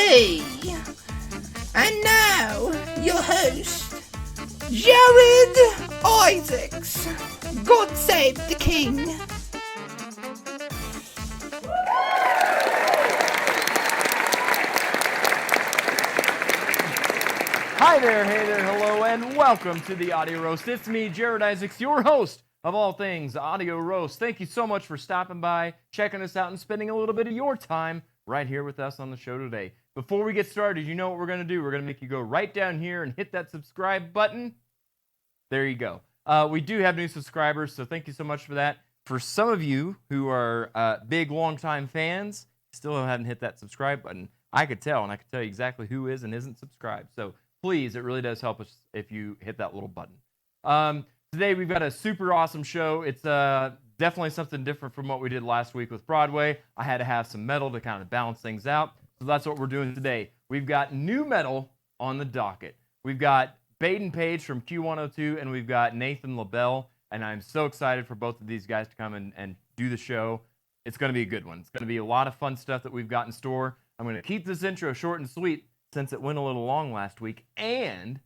LaBee. And now, your host, Jared Isaacs. God save the king. Hi there, hey there, hello, and welcome to the Audio Roast. It's me, Jared Isaacs, your host of all things Audio Roast. Thank you so much for stopping by, checking us out, and spending a little bit of your time right here with us on the show today. Before we get started, you know what we're going to do. We're going to make you go right down here and hit that subscribe button. There you go. We do have new subscribers, so thank you so much for that. For some of you who are big, long-time fans, still haven't hit that subscribe button. I could tell, and I could tell you exactly who is and isn't subscribed. So please, it really does help us if you hit that little button. Today, we've got a super awesome show. It's definitely something different from what we did last week with Broadway. I had to have some metal to kind of balance things out. So that's what we're doing today. We've got new metal on the docket. We've got Baden Page from Q102, and we've got Nathan LaBee. And I'm so excited for both of these guys to come and do the show. It's going to be a good one. It's going to be a lot of fun stuff that we've got in store. I'm going to keep this intro short and sweet since it went a little long last week, and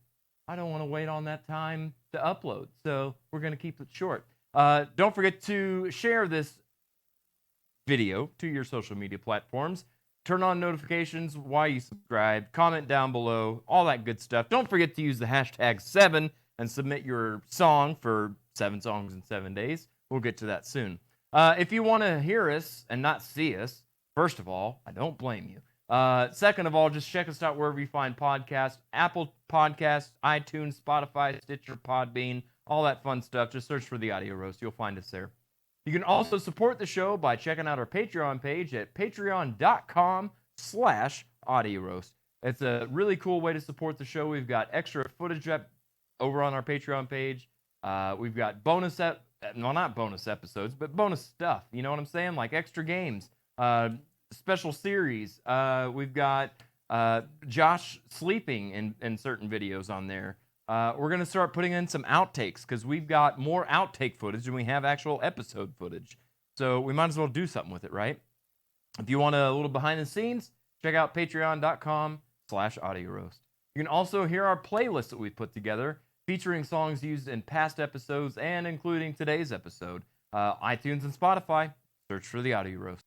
I don't want to wait on that time to upload, so we're going to keep it short. Don't forget to share this video to your social media platforms. Turn on notifications while you subscribe. Comment down below, all that good stuff. Don't forget to use the hashtag 7 and submit your song for 7 songs in 7 days. We'll get to that soon. If you want to hear us and not see us, first of all, I don't blame you. Second of all, just check us out wherever you find podcasts, Apple Podcasts, iTunes, Spotify, Stitcher, Podbean, all that fun stuff. Just search for the Audio Roast. You'll find us there. You can also support the show by checking out our Patreon page at patreon.com/Audio Roast. It's a really cool way to support the show. We've got extra footage over on our Patreon page. We've got not bonus episodes, but bonus stuff. You know what I'm saying? Like extra games. Special series. We've got Josh sleeping in certain videos on there. We're going to start putting in some outtakes because we've got more outtake footage than we have actual episode footage. So we might as well do something with it, right? If you want a little behind the scenes, check out patreon.com/Audio Roast. You can also hear our playlist that we've put together featuring songs used in past episodes and including today's episode. iTunes and Spotify, search for the Audio Roast.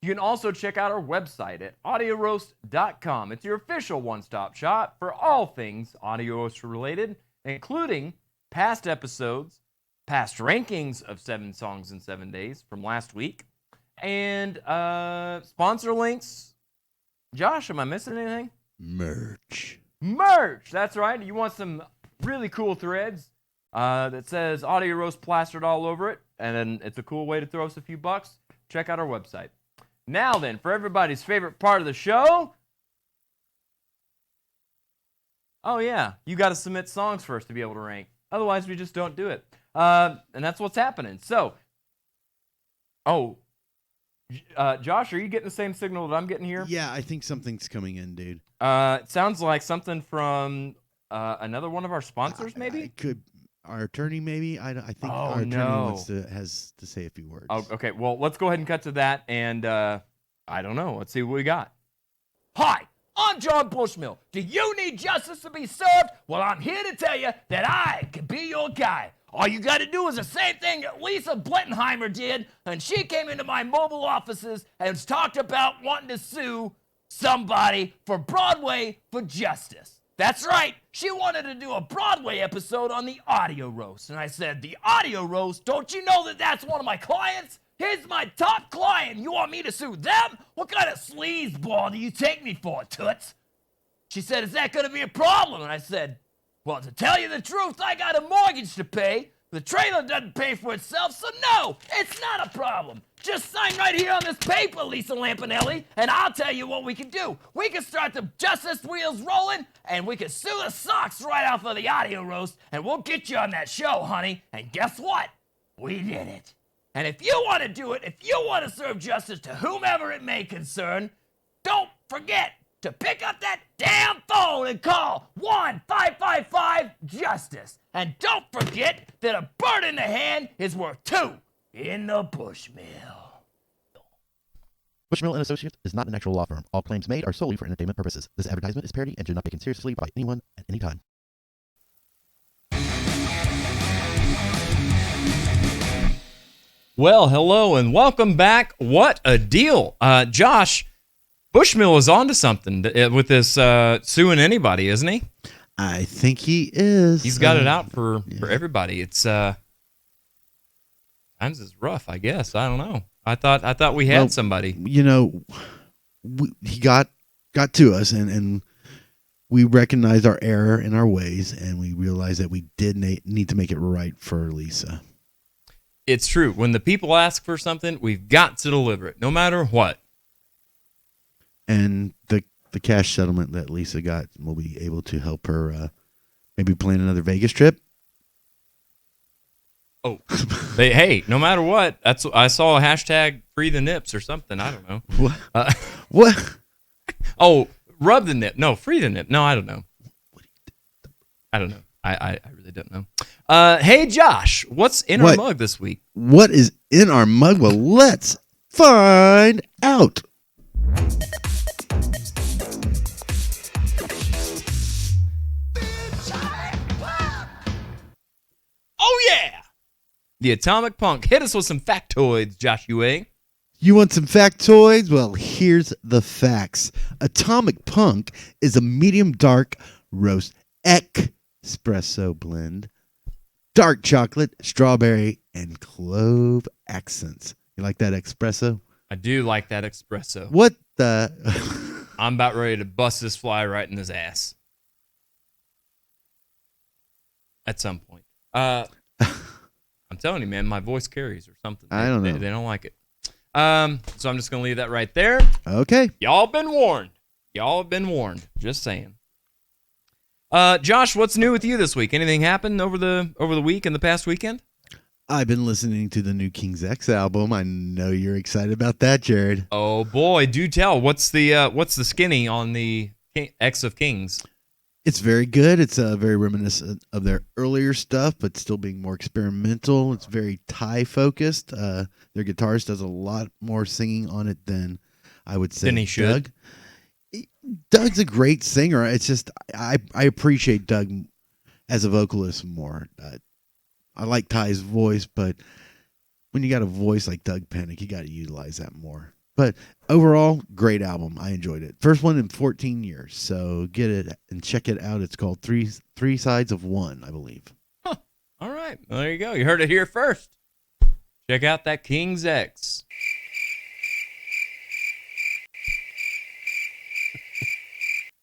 You can also check out our website at audioroast.com. It's your official one-stop shop for all things Audio Roast related, including past episodes, past rankings of 7 songs in 7 days from last week, and sponsor links. Josh, am I missing anything? Merch. That's right. You want some really cool threads that says Audio Roast plastered all over it, and then it's a cool way to throw us a few bucks. Check out our website. Now then, for everybody's favorite part of the show. Oh yeah, you got to submit songs first to be able to rank. Otherwise, we just don't do it. And that's what's happening. So, Josh, are you getting the same signal that I'm getting here? Yeah, I think something's coming in, dude. It sounds like something from another one of our sponsors, maybe? It could. Our attorney, maybe? I think our attorney has to say a few words. Oh, okay, well, let's go ahead and cut to that, and I don't know. Let's see what we got. Hi, I'm John Bushmill. Do you need justice to be served? Well, I'm here to tell you that I can be your guy. All you got to do is the same thing that Lisa Blentenheimer did, and she came into my mobile offices and talked about wanting to sue somebody for Broadway for justice. That's right. She wanted to do a Broadway episode on the Audio Roast. And I said, the Audio Roast? Don't you know that that's one of my clients? He's my top client. You want me to sue them? What kind of sleazeball do you take me for, Toots? She said, is that going to be a problem? And I said, well, to tell you the truth, I got a mortgage to pay. The trailer doesn't pay for itself, so no, it's not a problem. Just sign right here on this paper, Lisa Lampanelli, and I'll tell you what we can do. We can start the justice wheels rolling, and we can sue the socks right off of the Audio Roast, and we'll get you on that show, honey. And guess what? We did it. And if you want to do it, if you want to serve justice to whomever it may concern, don't forget to pick up that damn phone and call 1-555-JUSTICE. And don't forget that a bird in the hand is worth 2 in the bushmill. Bushmill and Associates is not an actual law firm. All claims made are solely for entertainment purposes. This advertisement is parody and should not be taken seriously by anyone at any time. Well, hello and welcome back. What a deal. Josh, Bushmill is onto something with this suing anybody, isn't he? I think he is. He's got it out for everybody. It's times is rough, I guess. I don't know. I thought we had somebody. You know, he got to us, and we recognized our error in our ways, and we realized that we did need to make it right for Lisa. It's true. When the people ask for something, we've got to deliver it, no matter what. And the cash settlement that Lisa got will be able to help her maybe plan another Vegas trip. Oh, hey, no matter what, I saw a hashtag free the nips or something. I don't know. What? What? Oh, rub the nip. No, free the nip. No, I don't know. I don't know. I really don't know. Hey, Josh, what's in our mug this week? What is in our mug? Well, let's find out. Oh, yeah. The Atomic Punk. Hit us with some factoids, Josh UA. You want some factoids? Well, here's the facts. Atomic Punk is a medium dark roast espresso blend. Dark chocolate, strawberry, and clove accents. You like that espresso? I do like that espresso. What the? I'm about ready to bust this fly right in his ass. At some point. I'm telling you, man, my voice carries or something. I don't know. They don't like it. So I'm just going to leave that right there. Okay. Y'all been warned. Y'all have been warned. Just saying. Josh, what's new with you this week? Anything happened over the week and the past weekend? I've been listening to the new King's X album. I know you're excited about that, Jared. Oh boy, do tell. What's the skinny on the X of Kings? It's very good. It's very reminiscent of their earlier stuff, but still being more experimental. It's very Thai focused. Their guitarist does a lot more singing on it than I would say. Than he should. Doug. Doug's a great singer. It's just I appreciate Doug as a vocalist more. I like Ty's voice, but when you got a voice like Doug Pennick, you got to utilize that more. But overall, great album. I enjoyed it. First one in 14 years. So get it and check it out. It's called Three Sides of One, I believe. Huh. All right. Well, there you go. You heard it here first. Check out that King's X.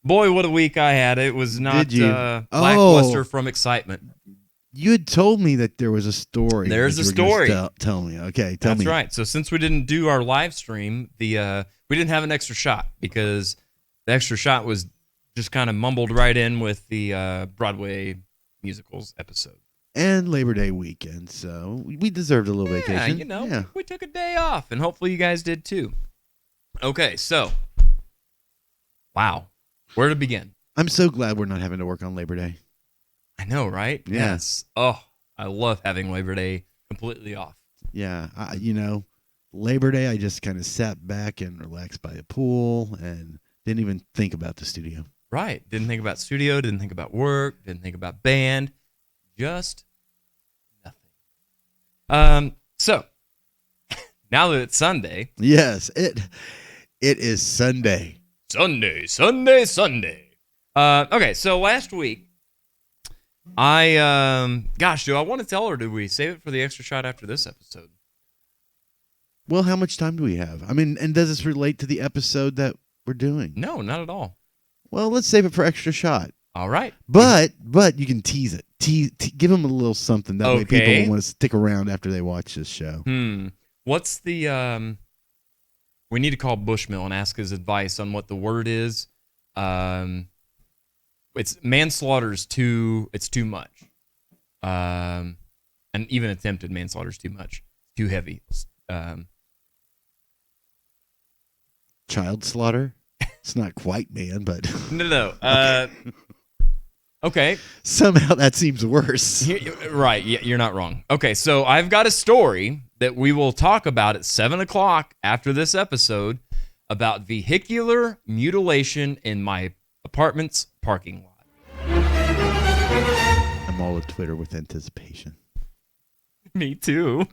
Boy, what a week I had. It was not lackluster from excitement. You had told me that there was a story. There's a story. Tell me. Okay, tell me. That's right. So since we didn't do our live stream, we didn't have an extra shot because the extra shot was just kind of mumbled right in with the Broadway musicals episode. And Labor Day weekend, so we deserved a little vacation. We took a day off, and hopefully you guys did too. Okay, so, wow. Where to begin? I'm so glad we're not having to work on Labor Day. I know, right? Yeah. Yes. Oh, I love having Labor Day completely off. Yeah. Labor Day, I just kind of sat back and relaxed by the pool and didn't even think about the studio. Right. Didn't think about studio, didn't think about work, didn't think about band. Just nothing. So, now that it's Sunday. Yes, it is Sunday. Sunday. Okay, so last week, do I want to tell her, or do we save it for the extra shot after this episode? Well, how much time do we have? I mean, and does this relate to the episode that we're doing? No, not at all. Well, let's save it for extra shot. All right. But you can tease it. Give them a little something. That way people will want to stick around after they watch this show. What's the... We need to call Bushmill and ask his advice on what the word is. It's manslaughter is too much. And even attempted manslaughter is too much. Too heavy. Child slaughter? It's not quite man, but... No. Okay. Somehow that seems worse. Right. Yeah, you're not wrong. Okay, so I've got a story that we will talk about at 7 o'clock after this episode about vehicular mutilation in my apartment's parking lot. I'm all of Twitter with anticipation. Me too.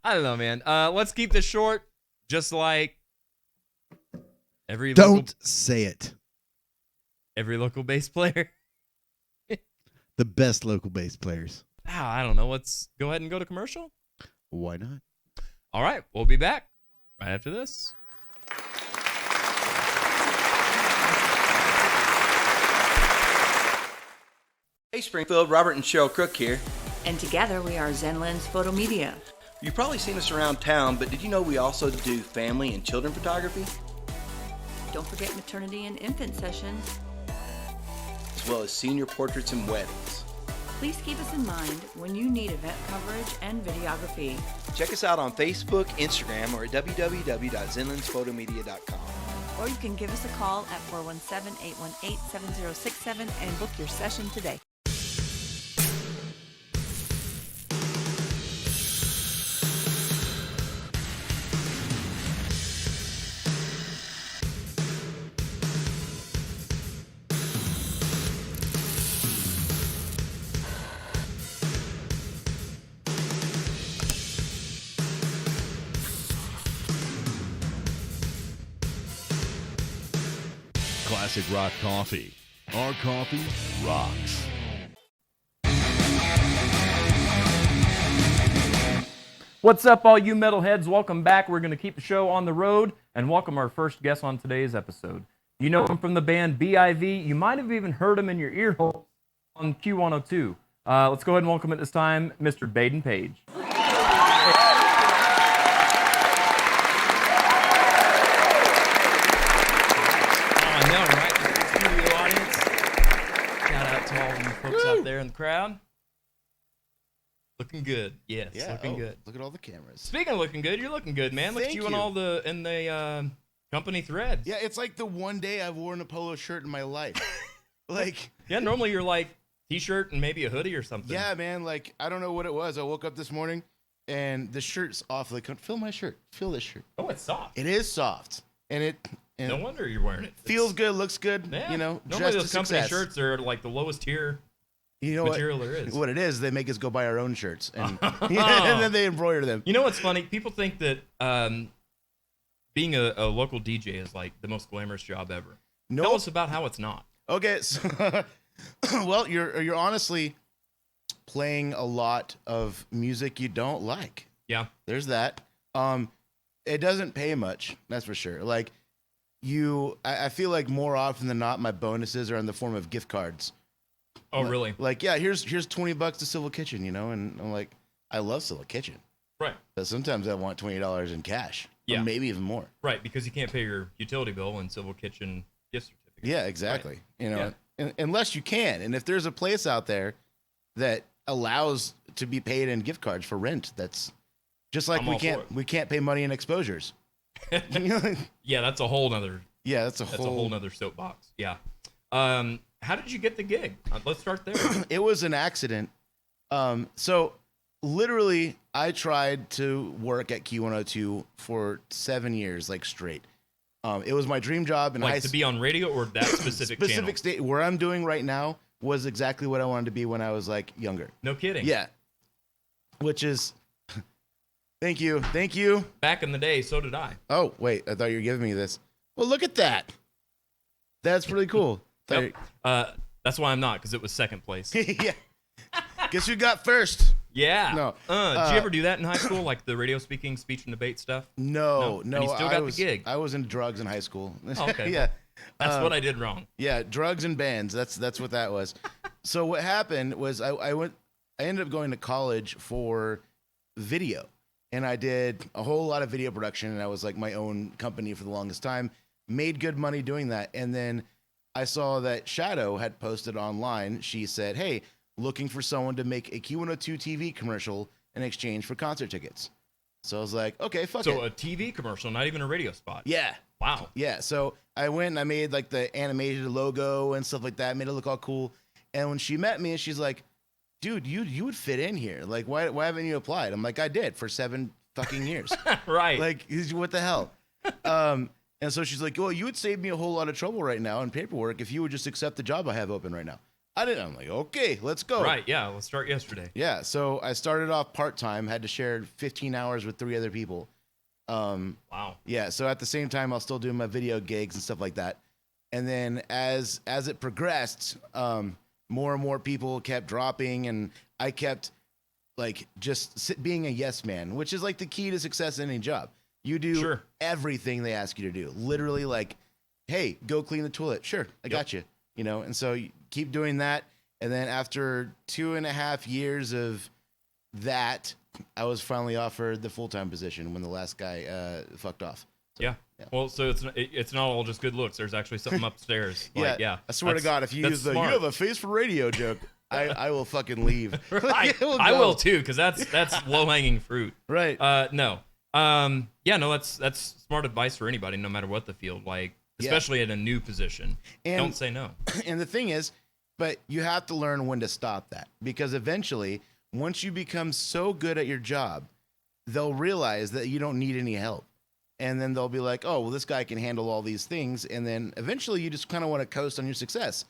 I don't know, man. Let's keep this short, just like Don't say it. Every local bass player. The best local bass players. I don't know. Let's go ahead and go to commercial. Why not? All right, we'll be back right after this. Hey Springfield, Robert and Cheryl Crook here. And together we are Zen Lens Photo Media. You've probably seen us around town, but did you know we also do family and children photography? Don't forget maternity and infant sessions. As well as senior portraits and weddings. Please keep us in mind when you need event coverage and videography. Check us out on Facebook, Instagram, or at www.zenlensphotomedia.com. Or you can give us a call at 417-818-7067 and book your session today. Classic rock coffee. Our coffee rocks. What's up, all you metalheads? Welcome back. We're going to keep the show on the road and welcome our first guest on today's episode. You know him from the band BIV. You might have even heard him in your ear hole on Q102. Let's go ahead and welcome at this time, Mr. Baden Page. Folks out there in the crowd. Looking good. Yes, yeah, looking good. Look at all the cameras. Speaking of looking good, you're looking good, man. Look at you in all the company threads. Yeah, it's like the one day I've worn a polo shirt in my life. Yeah, normally you're like t-shirt and maybe a hoodie or something. Yeah, man, like I don't know what it was. I woke up this morning and the shirt's awfully feel my shirt. Feel this shirt. Oh, it's soft. It is soft. And no wonder you're wearing it. Feels good, looks good, yeah. You know. Normally those company success. shirts are like the lowest tier material there is. What it is, they make us go buy our own shirts and, and then they embroider them. You know what's funny? People think that being a local DJ is like the most glamorous job ever. Nope. Tell us about how it's not. Okay, so well, you're honestly playing a lot of music you don't like. Yeah. There's that. It doesn't pay much, that's for sure. Like I feel like more often than not, my bonuses are in the form of gift cards. Oh, really? Like, yeah, here's $20 to Civil Kitchen, you know, and I'm like, I love Civil Kitchen. Right. But sometimes I want $20 in cash. Yeah. Or maybe even more. Right, because you can't pay your utility bill and Civil Kitchen gift certificate. Yeah, exactly. Right. You know, unless you can. And if there's a place out there that allows to be paid in gift cards for rent, that's just like we can't pay money in exposures. Yeah, that's a whole nother. Yeah, that's a whole nother soapbox. Yeah. How did you get the gig? Let's start there. It was an accident. So literally, I tried to work at Q102 for 7 years, like straight. It was my dream job, and like to be on radio or that specific channel? State where I'm doing right now was exactly what I wanted to be when I was like younger. No kidding. Yeah. Which is. Thank you. Back in the day, so did I. Oh, wait. I thought you were giving me this. Well, look at that. That's pretty cool. Yep. That's why I'm not, because it was second place. Yeah. Guess who got first? Yeah. No. Did you ever do that in high school, like the radio speaking, speech and debate stuff? No. And you still got the gig. I was in drugs in high school. Oh, okay. Yeah. That's what I did wrong. Yeah, drugs and bands. That's what that was. So what happened was I ended up going to college for video. And I did a whole lot of video production, and I was like my own company for the longest time. Made good money doing that. And then I saw that Shadow had posted online. She said, hey, looking for someone to make a Q102 TV commercial in exchange for concert tickets. So I was like, okay, fuck it. So a TV commercial, not even a radio spot. Yeah. Wow. Yeah. So I went and I made like the animated logo and stuff like that, made it look all cool. And when she met me, she's like, dude, you would fit in here. Like, why haven't you applied? I'm like, I did for 7 fucking years. Right. Like, what the hell? And so she's like, well, you would save me a whole lot of trouble right now in paperwork if you would just accept the job I have open right now. I didn't. I'm like, okay, let's go. Right. Yeah. Let's start yesterday. Yeah. So I started off part-time, had to share 15 hours with 3 other people. Wow. Yeah. So at the same time, I'll still do my video gigs and stuff like that. And then as it progressed, more and more people kept dropping, and I kept like just being a yes man, which is like the key to success in any job. You do everything they ask you to do. Literally, like, hey, go clean the toilet. Sure, I got you. You know, and so you keep doing that. And then after 2.5 years of that, I was finally offered the full-time position when the last guy fucked off. So, yeah. Well, so it's not all just good looks. There's actually something upstairs. Like, yeah. I swear to God, if you use the "you have a face for radio" joke, I will fucking leave. Right. I will too, because that's low hanging fruit. Right. No. Yeah. No. That's smart advice for anybody, no matter what the field. Like, especially in a new position, don't say no. And the thing is, but you have to learn when to stop that, because eventually, once you become so good at your job, they'll realize that you don't need any help. And then they'll be like, oh, well, this guy can handle all these things. And then eventually you just kind of want to coast on your success.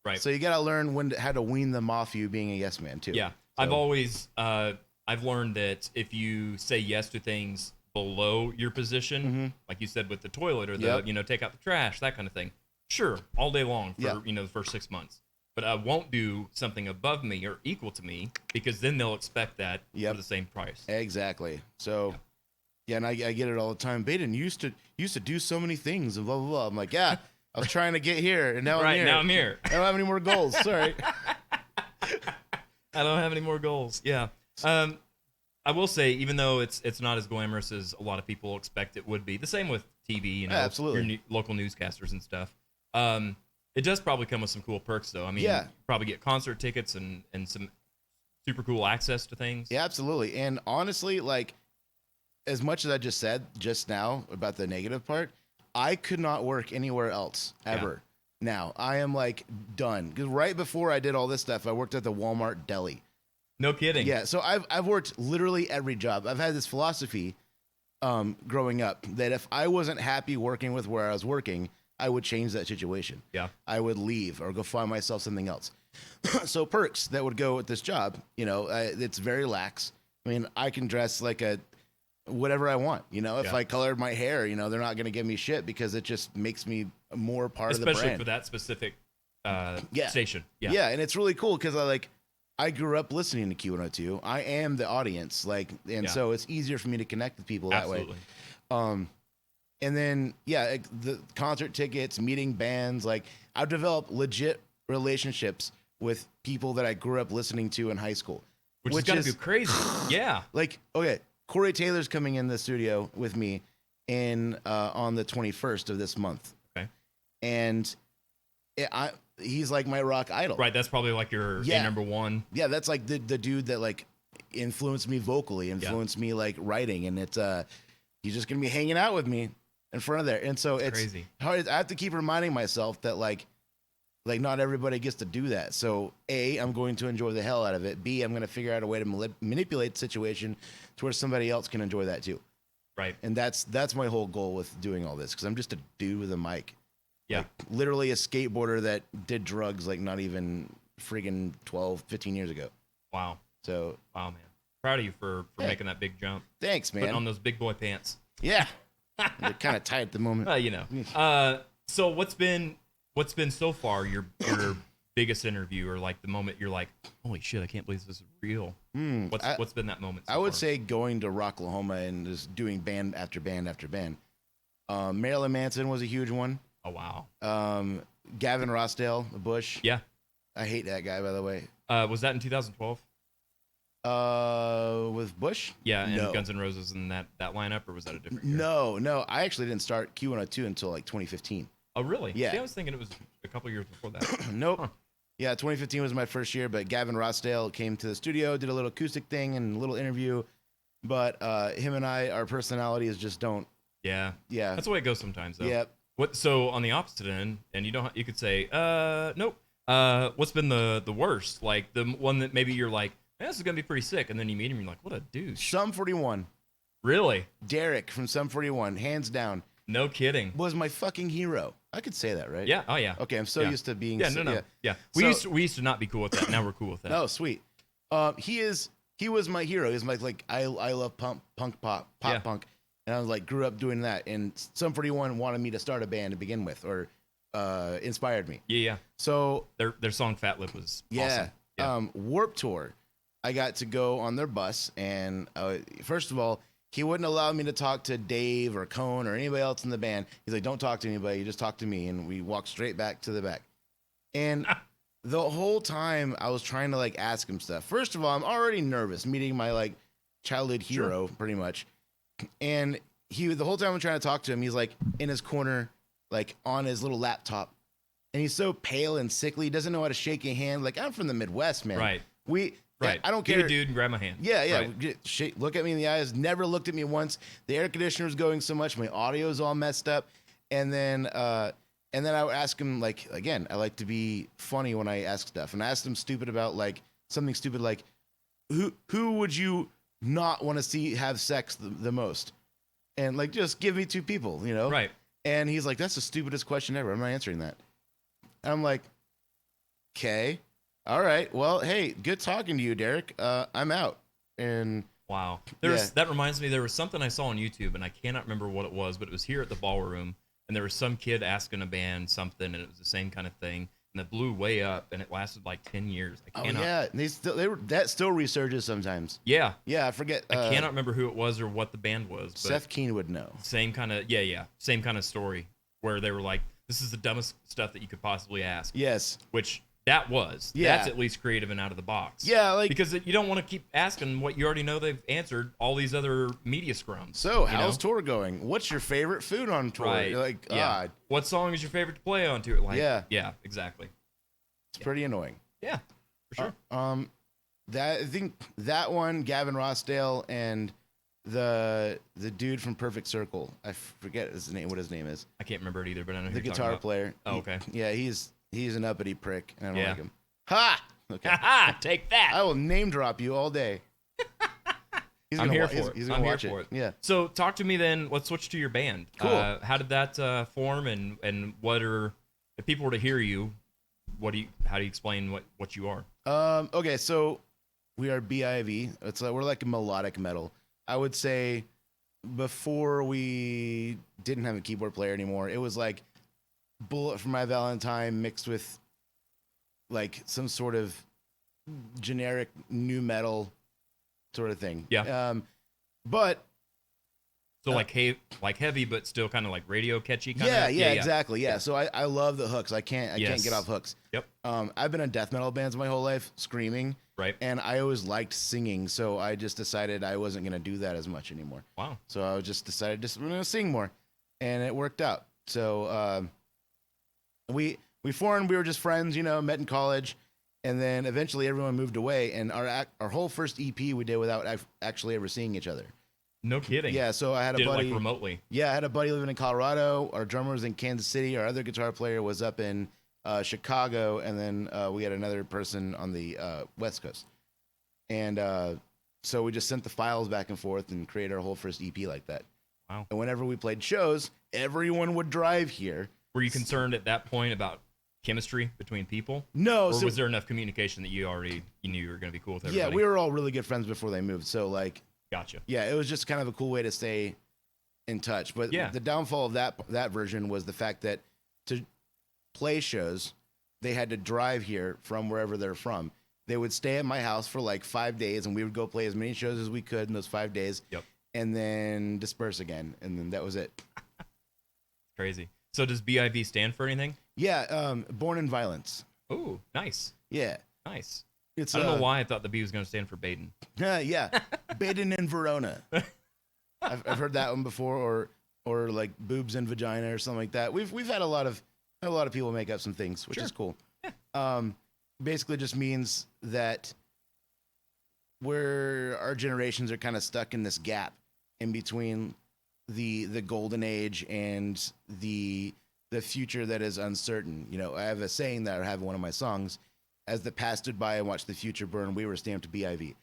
Right. So you got to learn how to wean them off you being a yes man too. Yeah. So. I've learned that if you say yes to things below your position, like you said with the toilet or the, take out the trash, that kind of thing. Sure. All day long for, the first 6 months. But I won't do something above me or equal to me, because then they'll expect that for the same price. Exactly. So, yeah, and I get it all the time. Baden used to do so many things and blah, blah, blah. I'm like, yeah, I was trying to get here, and now I'm here. Now I'm here. I don't have any more goals. Sorry. I don't have any more goals. Yeah. I will say, even though it's not as glamorous as a lot of people expect it would be, the same with TV, absolutely. Your local newscasters and stuff. It does probably come with some cool perks, though. I mean, you probably get concert tickets and some super cool access to things. Yeah, absolutely. And honestly, like, as much as I just said just now about the negative part, I could not work anywhere else ever. Yeah. Now I am like done, because right before I did all this stuff, I worked at the Walmart deli. No kidding. Yeah. So I've worked literally every job. I've had this philosophy growing up that if I wasn't happy working with where I was working, I would change that situation. Yeah. I would leave or go find myself something else. So perks that would go with this job, it's very lax. I mean, I can dress like whatever I want, if I colored my hair, they're not going to give me shit, because it just makes me more part of the brand. Especially for that specific station. Yeah. Yeah. And it's really cool, because I grew up listening to Q102. I am the audience, so it's easier for me to connect with people that way. And then, the concert tickets, meeting bands, I've developed legit relationships with people that I grew up listening to in high school. Which is going to be crazy. Yeah. Okay, Corey Taylor's coming in the studio with me on the 21st of this month. Okay. And he's like my rock idol. Right, that's probably like your number one. Yeah, that's like the dude that influenced me vocally, influenced me writing, and it's he's just going to be hanging out with me in front of there. And so it's crazy. Hard. I have to keep reminding myself that not everybody gets to do that. So A, I'm going to enjoy the hell out of it. B, I'm going to figure out a way to manipulate the situation to where somebody else can enjoy that too. Right. And that's my whole goal with doing all this, because I'm just a dude with a mic. Yeah. Literally a skateboarder that did drugs not even friggin' 12, 15 years ago. Wow. So. Wow, man. Proud of you for making that big jump. Thanks, man. Putting on those big boy pants. Yeah. They're kind of tight at the moment. So what's been so far your biggest interview, or the moment you're like, holy shit, I can't believe this is real? What's been that moment so I would far? say going to Rocklahoma and just doing band after band after band. Marilyn Manson was a huge one. Oh, wow. Gavin Rossdale, Bush. Yeah. I hate that guy, by the way. Was that in 2012? With Bush? Yeah, and Guns N' Roses and that lineup, or was that a different year? No. I actually didn't start Q102 until 2015. Oh, really? Yeah. See, I was thinking it was a couple years before that. Nope. Huh. Yeah, 2015 was my first year, but Gavin Rossdale came to the studio, did a little acoustic thing and a little interview. But him and our personalities just don't. Yeah. Yeah. That's the way it goes sometimes, though. Yep. So on the opposite end, and you could say, nope, What's been the worst? Like the one that maybe you're like, this is gonna be pretty sick, and then you meet him, and you're like, what a douche. Sum 41. Really? Derek from Sum 41, hands down, No kidding. was my fucking hero. I could say that, right? Yeah. Oh yeah. Okay, I'm so Yeah. used to being. Yeah. No. Yeah. We used to not be cool with that. Now we're cool with that. Oh, sweet. He was my hero. He was like I love punk pop Yeah. punk, and I was like grew up doing that. And Sum 41 wanted me to start a band to begin with, or inspired me. Yeah. So Their song Fat Lip was yeah, awesome. Warped Tour. I got to go on their bus, and first of all, he wouldn't allow me to talk to Dave or Cone or anybody else in the band. He's like, "Don't talk to anybody. You just talk to me." And we walked straight back to the back. And the whole time, I was trying to like ask him stuff. First of all, I'm already nervous meeting my like childhood hero, pretty much. And the whole time I'm trying to talk to him, he's like in his corner, like on his little laptop, and he's so pale and sickly. He doesn't know how to shake a hand. Like, I'm from the Midwest, man. Right. Right. I don't care. Be a dude and grab my hand. Yeah. Right. Look at me in the eyes. Never looked at me once. The air conditioner was going so much. My audio's all messed up. And then I would ask him, like, again, I like to be funny when I ask stuff. And I asked him stupid about, like, something stupid like, who would you not want to see have sex the most? And, like, just give me two people, you know? Right. And he's like, that's the stupidest question ever. I'm not answering that. And I'm like, okay. All right. Well, hey, good talking to you, Derek. I'm out. And wow. That reminds me, there was something I saw on YouTube, and I cannot remember what it was, but it was here at the ballroom, and there was some kid asking a band something, and it was the same kind of thing, and it blew way up, and it lasted like 10 years. Yeah. That still resurges sometimes. Yeah. Yeah, I forget. I cannot remember who it was or what the band was. But Seth Keen would know. Same kind of story where they were like, this is the dumbest stuff that you could possibly ask. Yes. Which that's at least creative and out of the box. Yeah, like, because you don't want to keep asking what you already know they've answered all these other media scrums. So how's tour going? What's your favorite food on tour? Right. You're like, yeah. What song is your favorite to play on tour? Like, yeah, exactly. It's pretty annoying. Yeah, for sure. I think that one, Gavin Rossdale, and the dude from Perfect Circle. I forget what his name is. I can't remember it either, but I know who the you're guitar talking about. player. Oh, okay. He's an uppity prick, and I don't Yeah. like him. Ha! Okay. Ha! Take that. I will name drop you all day. I'm here for it. He's gonna watch it. Yeah. So talk to me then. Let's switch to your band. Cool. How did that form, and what are, if people were to hear you, how do you explain what you are? Okay, so we are BIV. We're like a melodic metal. I would say before we didn't have a keyboard player anymore, it was like Bullet for My Valentine mixed with like some sort of generic new metal sort of thing. Yeah. But so like heavy, but still kind of like radio catchy. Yeah, exactly. Yeah. So I love the hooks. I can't get off hooks. Yep. I've been in death metal bands my whole life, screaming. Right. And I always liked singing, so I just decided I wasn't gonna do that as much anymore. Wow. So I just decided we're gonna sing more, and it worked out. So we formed. We were just friends, met in college, and then eventually everyone moved away, and our whole first EP we did without actually ever seeing each other. No kidding. Yeah, so I had a buddy. It like remotely. Yeah, I had a buddy living in Colorado. Our drummer was in Kansas City. Our other guitar player was up in Chicago, and then we had another person on the West Coast. And so we just sent the files back and forth and created our whole first EP like that. Wow. And whenever we played shows, everyone would drive here. Were you concerned at that point about chemistry between people? No. Or was there enough communication that you knew you were going to be cool with everybody? Yeah, we were all really good friends before they moved. So like. Gotcha. Yeah, it was just kind of a cool way to stay in touch. But the downfall of that version was the fact that to play shows, they had to drive here from wherever they're from. They would stay at my house for like 5 days, and we would go play as many shows as we could in those 5 days. Yep. And then disperse again, and then that was it. Crazy. So does BIV stand for anything? Yeah, Born in Violence. Oh, nice. Yeah. Nice. I don't know why I thought the B was going to stand for Baden. Yeah, Baden and Verona. I've heard that one before, or like boobs and vagina or something like that. We've had a lot of people make up some things, which is cool. Yeah. Basically, just means that our generations are kind of stuck in this gap in between the golden age and the the future that is uncertain. You know, I have a saying that I have in one of my songs: "As the past stood by and watched the future burn, we were stamped BIV."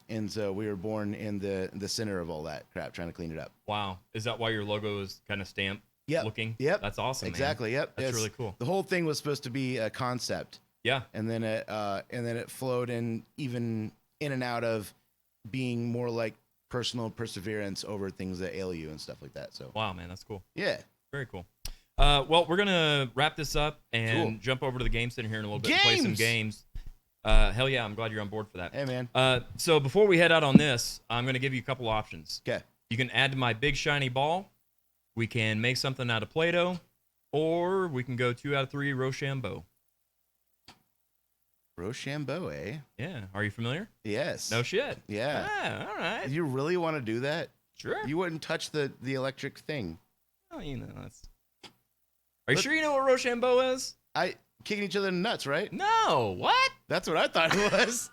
And so we were born in the center of all that crap, trying to clean it up. Wow. Is that why your logo is kind of stamped looking? Yep. That's awesome, Exactly. man. Yep. That's really cool. The whole thing was supposed to be a concept. Yeah. And then it flowed in and out of being more like personal perseverance over things that ail you and stuff like that. So wow, man, that's cool. Yeah. Very cool. Well, we're gonna wrap this up and jump over to the game center here in a little bit and play some games. Hell yeah, I'm glad you're on board for that. Hey, man. So before we head out on this, I'm gonna give you a couple options. Okay. You can add to my big shiny ball. We can make something out of Play-Doh, or we can go 2 out of 3 Rochambeau. Rochambeau, eh? Yeah. Are you familiar? Yes. No shit. Yeah. Ah, all right. You really want to do that? Sure. You wouldn't touch the electric thing. Oh, you know that's. Are you sure you know what Rochambeau is? Kicking each other in the nuts, right? No. What? That's what I thought it was.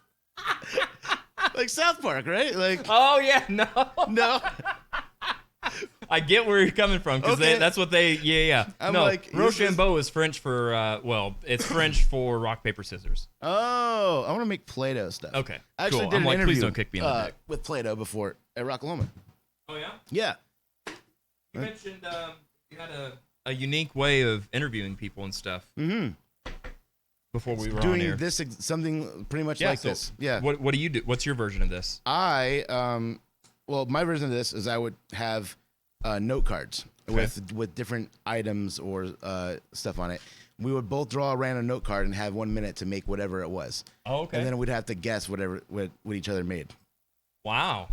Like South Park, right? Like. Oh yeah. No. No. I get where you're coming from because that's what they. Yeah. I'm no, like, Rochambeau is French for it's French for rock paper scissors. Oh, I want to make Play-Doh stuff. Okay. I actually cool. did I'm an like, interview please don't kick me in the neck. with Play-Doh before at Rocklahoma. Oh yeah. Yeah. You mentioned you had a unique way of interviewing people and stuff. Mm-hmm. Before we were doing on air. this something pretty much like this. Yeah. What do you do? What's your version of this? Well, my version of this is I would have note cards with different items or stuff on it. We would both draw a random note card and have 1 minute to make whatever it was. Oh, okay. And then we'd have to guess what each other made. Wow.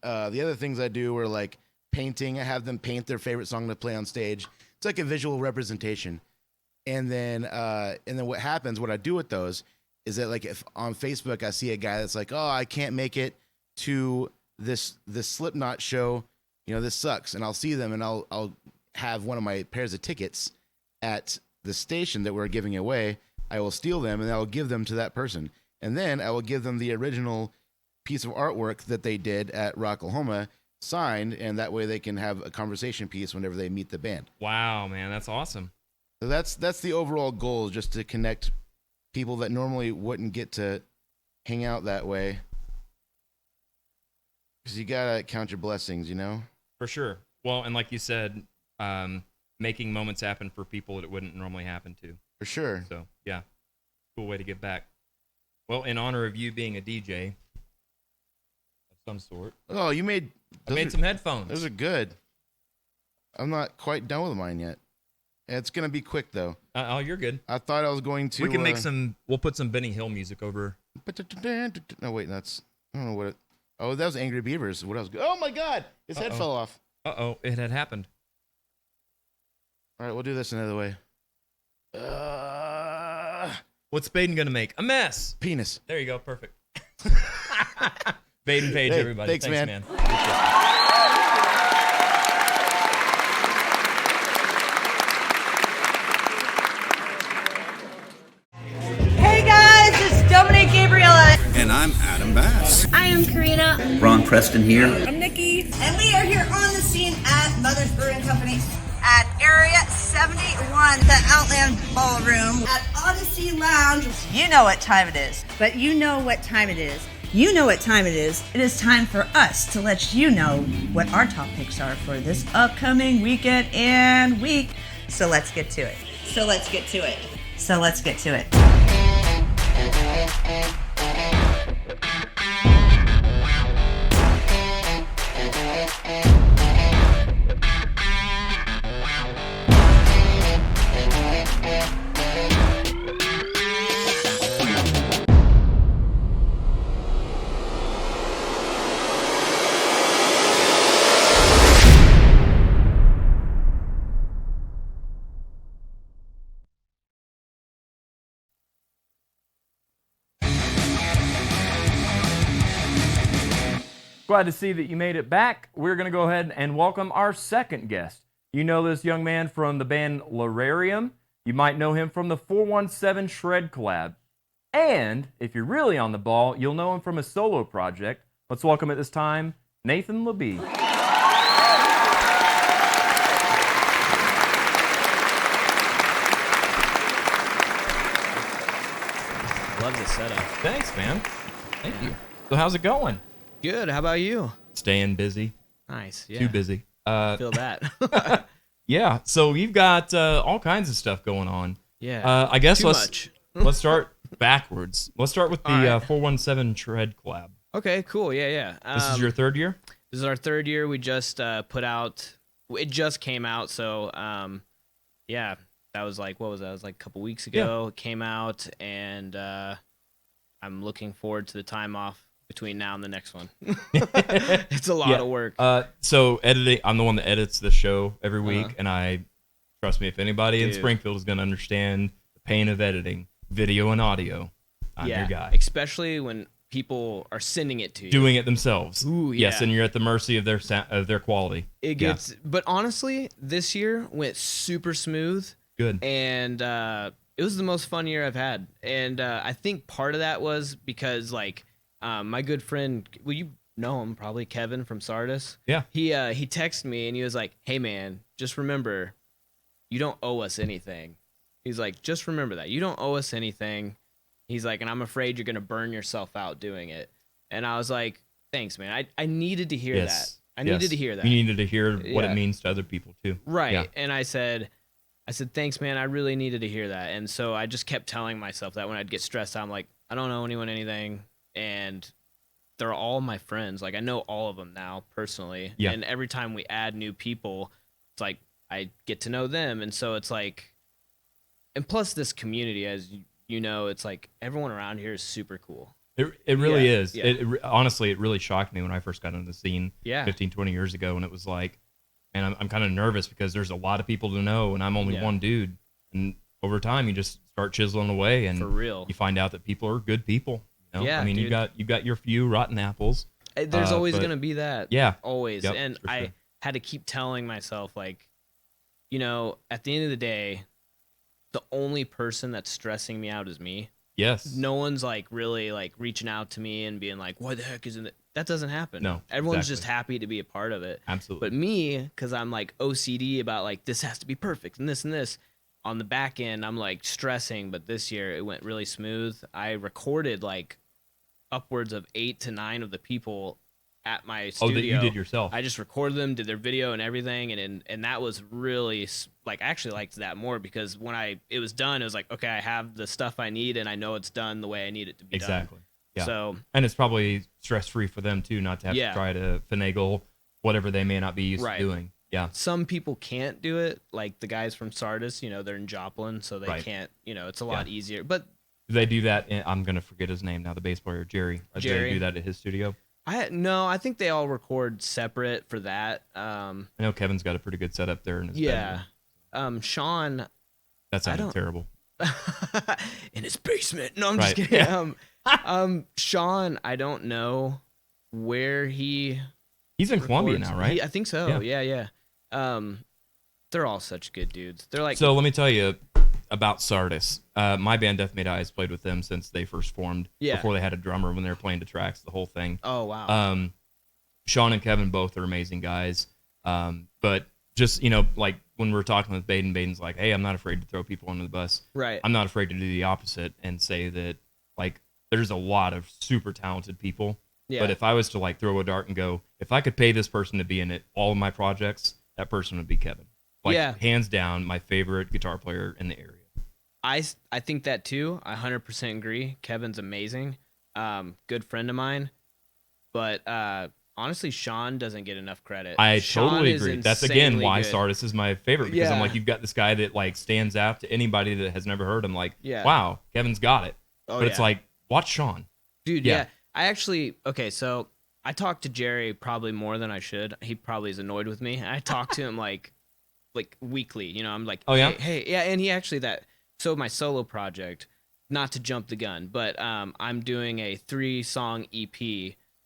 The other things I do were like painting. I have them paint their favorite song to play on stage. It's like a visual representation. And then what happens, what I do with those is that, like, if on Facebook I see a guy that's like, oh, I can't make it to this Slipknot show, you know, this sucks. And I'll see them and I'll have one of my pairs of tickets at the station that we're giving away. I will steal them and I will give them to that person. And then I will give them the original piece of artwork that they did at Rocklahoma signed. And that way they can have a conversation piece whenever they meet the band. Wow, man. That's awesome. So that's the overall goal, just to connect people that normally wouldn't get to hang out that way. Because you gotta count your blessings, you know? For sure. Well, and like you said, making moments happen for people that it wouldn't normally happen to. For sure. So, yeah. Cool way to get back. Well, in honor of you being a DJ of some sort. Oh, I made some headphones. Those are good. I'm not quite done with mine yet. It's going to be quick, though. Oh, you're good. I thought I was going to... We can make we'll put some Benny Hill music over. No, wait, that's... I don't know what it... Oh, that was Angry Beavers. What else? Oh, my God! His head fell off. Uh-oh, it had happened. All right, we'll do this another way. What's Baden going to make? A mess! Penis. There you go, perfect. Baden Page, everybody. Thanks, man. And I'm Adam Bass. I am Karina. Ron Preston here. I'm Nikki. And we are here on the scene at Mother's Brewing Company at Area 71, the Outland Ballroom at Odyssey Lounge. You know what time it is. But you know what time it is. You know what time it is. It is time for us to let you know what our top picks are for this upcoming weekend and week. So let's get to it. So let's get to it. So let's get to it. Glad to see that you made it back. We're going to go ahead and welcome our second guest. You know this young man from the band Lararium. You might know him from the 417 Shred collab. And if you're really on the ball, you'll know him from a solo project. Let's welcome at this time, Nathan LaBee. Love the setup. Thanks, man. Thank you. So how's it going? Good. How about you? Staying busy. Nice. Yeah. Too busy. Feel that. Yeah. So you've got all kinds of stuff going on. Yeah. I guess Too let's much. let's start backwards. Let's start with the 417 Tread collab. Okay. Cool. Yeah. This is your third year? This is our third year. We just put out. It just came out. So yeah, that was like, what was that? It was like a couple weeks ago. It came out, and I'm looking forward to the time off between now and the next one. It's a lot of work. So editing, I'm the one that edits the show every week, and trust me, if anybody in Springfield is going to understand the pain of editing video and audio, I'm your guy. Especially when people are sending it to you, doing it themselves. Ooh, yeah. Yes, and you're at the mercy of their quality. It gets, but honestly, this year went super smooth. Good. And it was the most fun year I've had, and I think part of that was because like. My good friend, well, you know him probably, Kevin from Sardis. Yeah. He texted me and he was like, "Hey man, just remember, you don't owe us anything." He's like, "Just remember that you don't owe us anything." He's like, "And I'm afraid you're gonna burn yourself out doing it." And I was like, "Thanks, man. I needed to hear that. I needed to hear that. You needed to hear what it means to other people too." Right. Yeah. And I said, "Thanks, man. I really needed to hear that." And so I just kept telling myself that when I'd get stressed out, I'm like, "I don't owe anyone anything." And they're all my friends. Like, I know all of them now personally. Yeah. And every time we add new people, it's like I get to know them. And so it's like, and plus this community, as you know, it's like everyone around here is super cool. It really is. Yeah. Honestly, it really shocked me when I first got into the scene 15, 20 years ago. And it was like, man, I'm kind of nervous because there's a lot of people to know and I'm only one dude. And over time, you just start chiseling away and for real, you find out that people are good people. You know? Yeah, I mean, dude. you got your few rotten apples. There's always going to be that. Yeah. Always. Yep, and I sure. had to keep telling myself, like, you know, at the end of the day, the only person that's stressing me out is me. Yes. No one's like really like reaching out to me and being like, "What the heck isn't it?" That doesn't happen. No. Everyone's just happy to be a part of it. Absolutely. But me, because I'm like OCD about like this has to be perfect and this and this. On the back end, I'm like stressing, but this year it went really smooth. I recorded like upwards of 8 to 9 of the people at my studio. Oh, that you did yourself. I just recorded them, did their video and everything, and that was really like I actually liked that more because when it was done, it was like, okay, I have the stuff I need and I know it's done the way I need it to be done. Exactly. Yeah. So, and it's probably stress free for them too, not to have to try to finagle whatever they may not be used to doing. Yeah. Some people can't do it, like the guys from Sardis, you know, they're in Joplin, so they can't, you know, it's a lot easier. But do they do that? I'm going to forget his name now, the bass player, Jerry. Do they do that at his studio? I think they all record separate for that. I know Kevin's got a pretty good setup there in his bedroom. Sean. That sounded terrible. In his basement. No, I'm just kidding. Sean, I don't know where he's in Columbia now, right? I think so. Yeah. They're all such good dudes. They're like. So let me tell you about Sardis. My band Death Made Eyes played with them since they first formed. Yeah. Before they had a drummer when they were playing the tracks, the whole thing. Oh wow. Sean and Kevin both are amazing guys. But just, you know, like when we're talking with Baden's like, hey, I'm not afraid to throw people under the bus. Right. I'm not afraid to do the opposite and say that like there's a lot of super talented people. Yeah. But if I was to like throw a dart and go, if I could pay this person to be in it, all of my projects, that person would be Kevin. Like hands down, my favorite guitar player in the area. I think that too. I 100% agree. Kevin's amazing. Good friend of mine. But honestly, Sean doesn't get enough credit. I Sean totally agree. That's again why good. Sardis is my favorite because I'm like, you've got this guy that like stands out to anybody that has never heard him. Like, wow, Kevin's got it. But it's like, watch Sean. Dude, I actually, so I talked to Jerry probably more than I should. He probably is annoyed with me. I talk to him like weekly, you know, I'm like, hey, yeah. And he actually so my solo project, not to jump the gun, but I'm doing a 3-song EP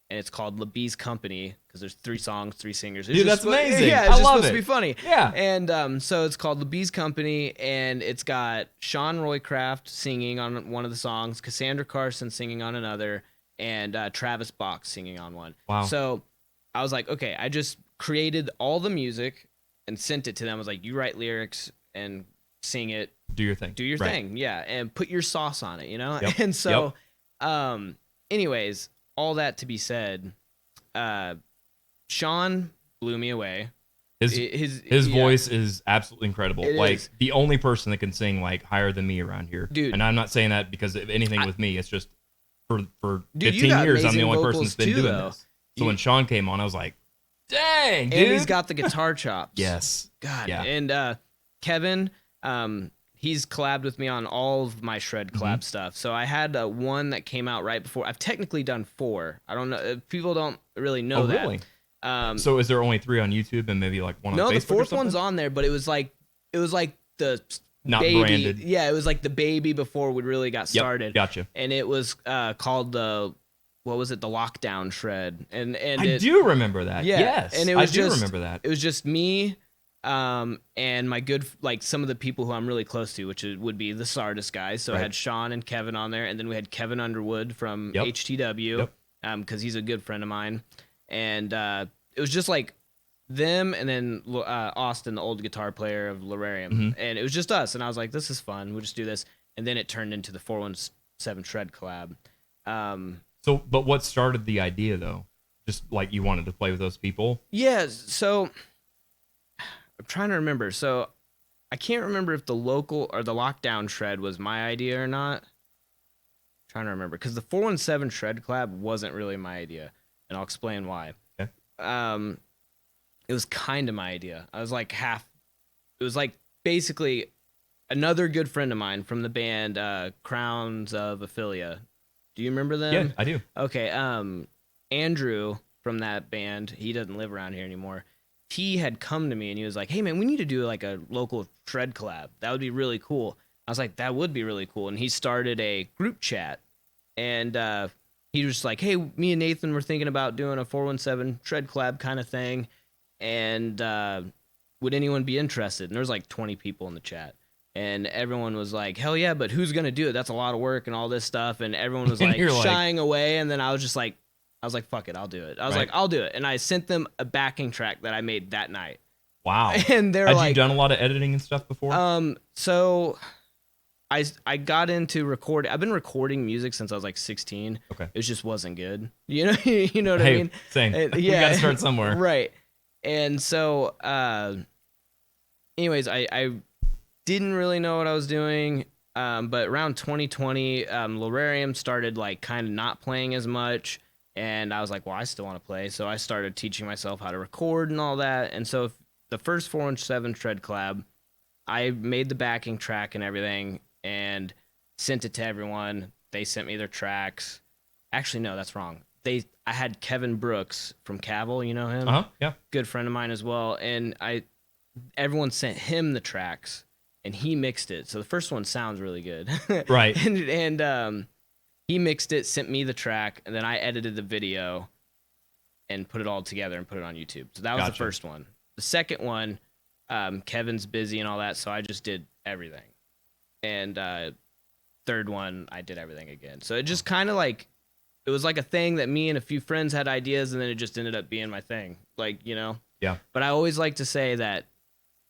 and it's called LaBee's Company because there's 3 songs, 3 singers. Dude, that's amazing. Yeah, it's just supposed to be funny. Yeah. And so it's called LaBee's Company and it's got Sean Roycraft singing on one of the songs, Cassandra Carson singing on another, and Travis Bach singing on one. Wow. So I was like, okay, I just created all the music and sent it to them. I was like, you write lyrics and sing it, do your thing. Do your Right. thing, yeah, and put your sauce on it, you know? Yep. And so, anyways, all that to be said, Sean blew me away. His voice is absolutely incredible. It like is. the only person that can sing like higher than me around here. Dude. And I'm not saying that because of anything with me. It's just for Dude, 15 got years I'm the amazing only person vocals that's been too, doing though. this. So when Sean came on, I was like, dang, dude. And he's got the guitar chops. Yes. God. Yeah. And Kevin, he's collabed with me on all of my Shred collab stuff. So I had one that came out right before. I've technically done 4. I don't know. People don't really know that. Really? So is there only 3 on YouTube and maybe like 1 on Facebook? No, the or 4th something? one's on there, but it was like the Not baby. branded. Yeah, it was like the baby before we really got started. Gotcha. And it was called the Lockdown Shred. And I do remember that. Yeah, Yes. and it was I do just, remember that. It was just me, and my good, like some of the people who I'm really close to, which would be the Sardis guys. So I had Sean and Kevin on there, and then we had Kevin Underwood from HTW, because he's a good friend of mine, and it was just like them, and then Austin, the old guitar player of Lorarium, and it was just us. And I was like, this is fun. We'll just do this, and then it turned into the 417 Shred collab. So, but what started the idea though? Just like you wanted to play with those people? Yeah, so I'm trying to remember. So I can't remember if the local or the Lockdown Shred was my idea or not. I'm trying to remember because the 417 Shred collab wasn't really my idea, and I'll explain why. Okay. It was kind of my idea. I was like half. It was like basically another good friend of mine from the band Crowns of Ophelia. Do you remember them? Yeah, I do. Okay. Andrew from that band, he doesn't live around here anymore. He had come to me and he was like, "Hey man, we need to do like a local Shred collab. That would be really cool." I was like, "That would be really cool." And he started a group chat, and he was like, "Hey, me and Nathan were thinking about doing a 417 Shred collab kind of thing, and would anyone be interested?" And there was like 20 people in the chat. And everyone was like, "Hell yeah, but who's gonna do it? That's a lot of work and all this stuff." And everyone was like shying away. And then I was like, "Fuck it, I'll do it." I was like, "I'll do it." And I sent them a backing track that I made that night. Wow. And they're Had like, you done a lot of editing and stuff before? So I got into recording. I've been recording music since I was like 16. Okay. It just wasn't good. You know, you know what I Hey, mean? same. Yeah. We gotta start somewhere. Right. And so, anyways, I didn't really know what I was doing, but around 2020, Lorarium started like kind of not playing as much, and I was like, well, I still want to play, so I started teaching myself how to record and all that. And so the first 417 Shred collab, I made the backing track and everything and sent it to everyone. They sent me their tracks. Actually, no, that's wrong. I had Kevin Brooks from Cavil, you know him? Yeah. Good friend of mine as well, and everyone sent him the tracks. And he mixed it, so the first one sounds really good. Right. And he mixed it, sent me the track, and then I edited the video and put it all together and put it on YouTube. So that was the first one. The second one, Kevin's busy and all that, so I just did everything. And third one, I did everything again. So it just kind of like, it was like a thing that me and a few friends had ideas, and then it just ended up being my thing. Like, you know? Yeah. But I always like to say that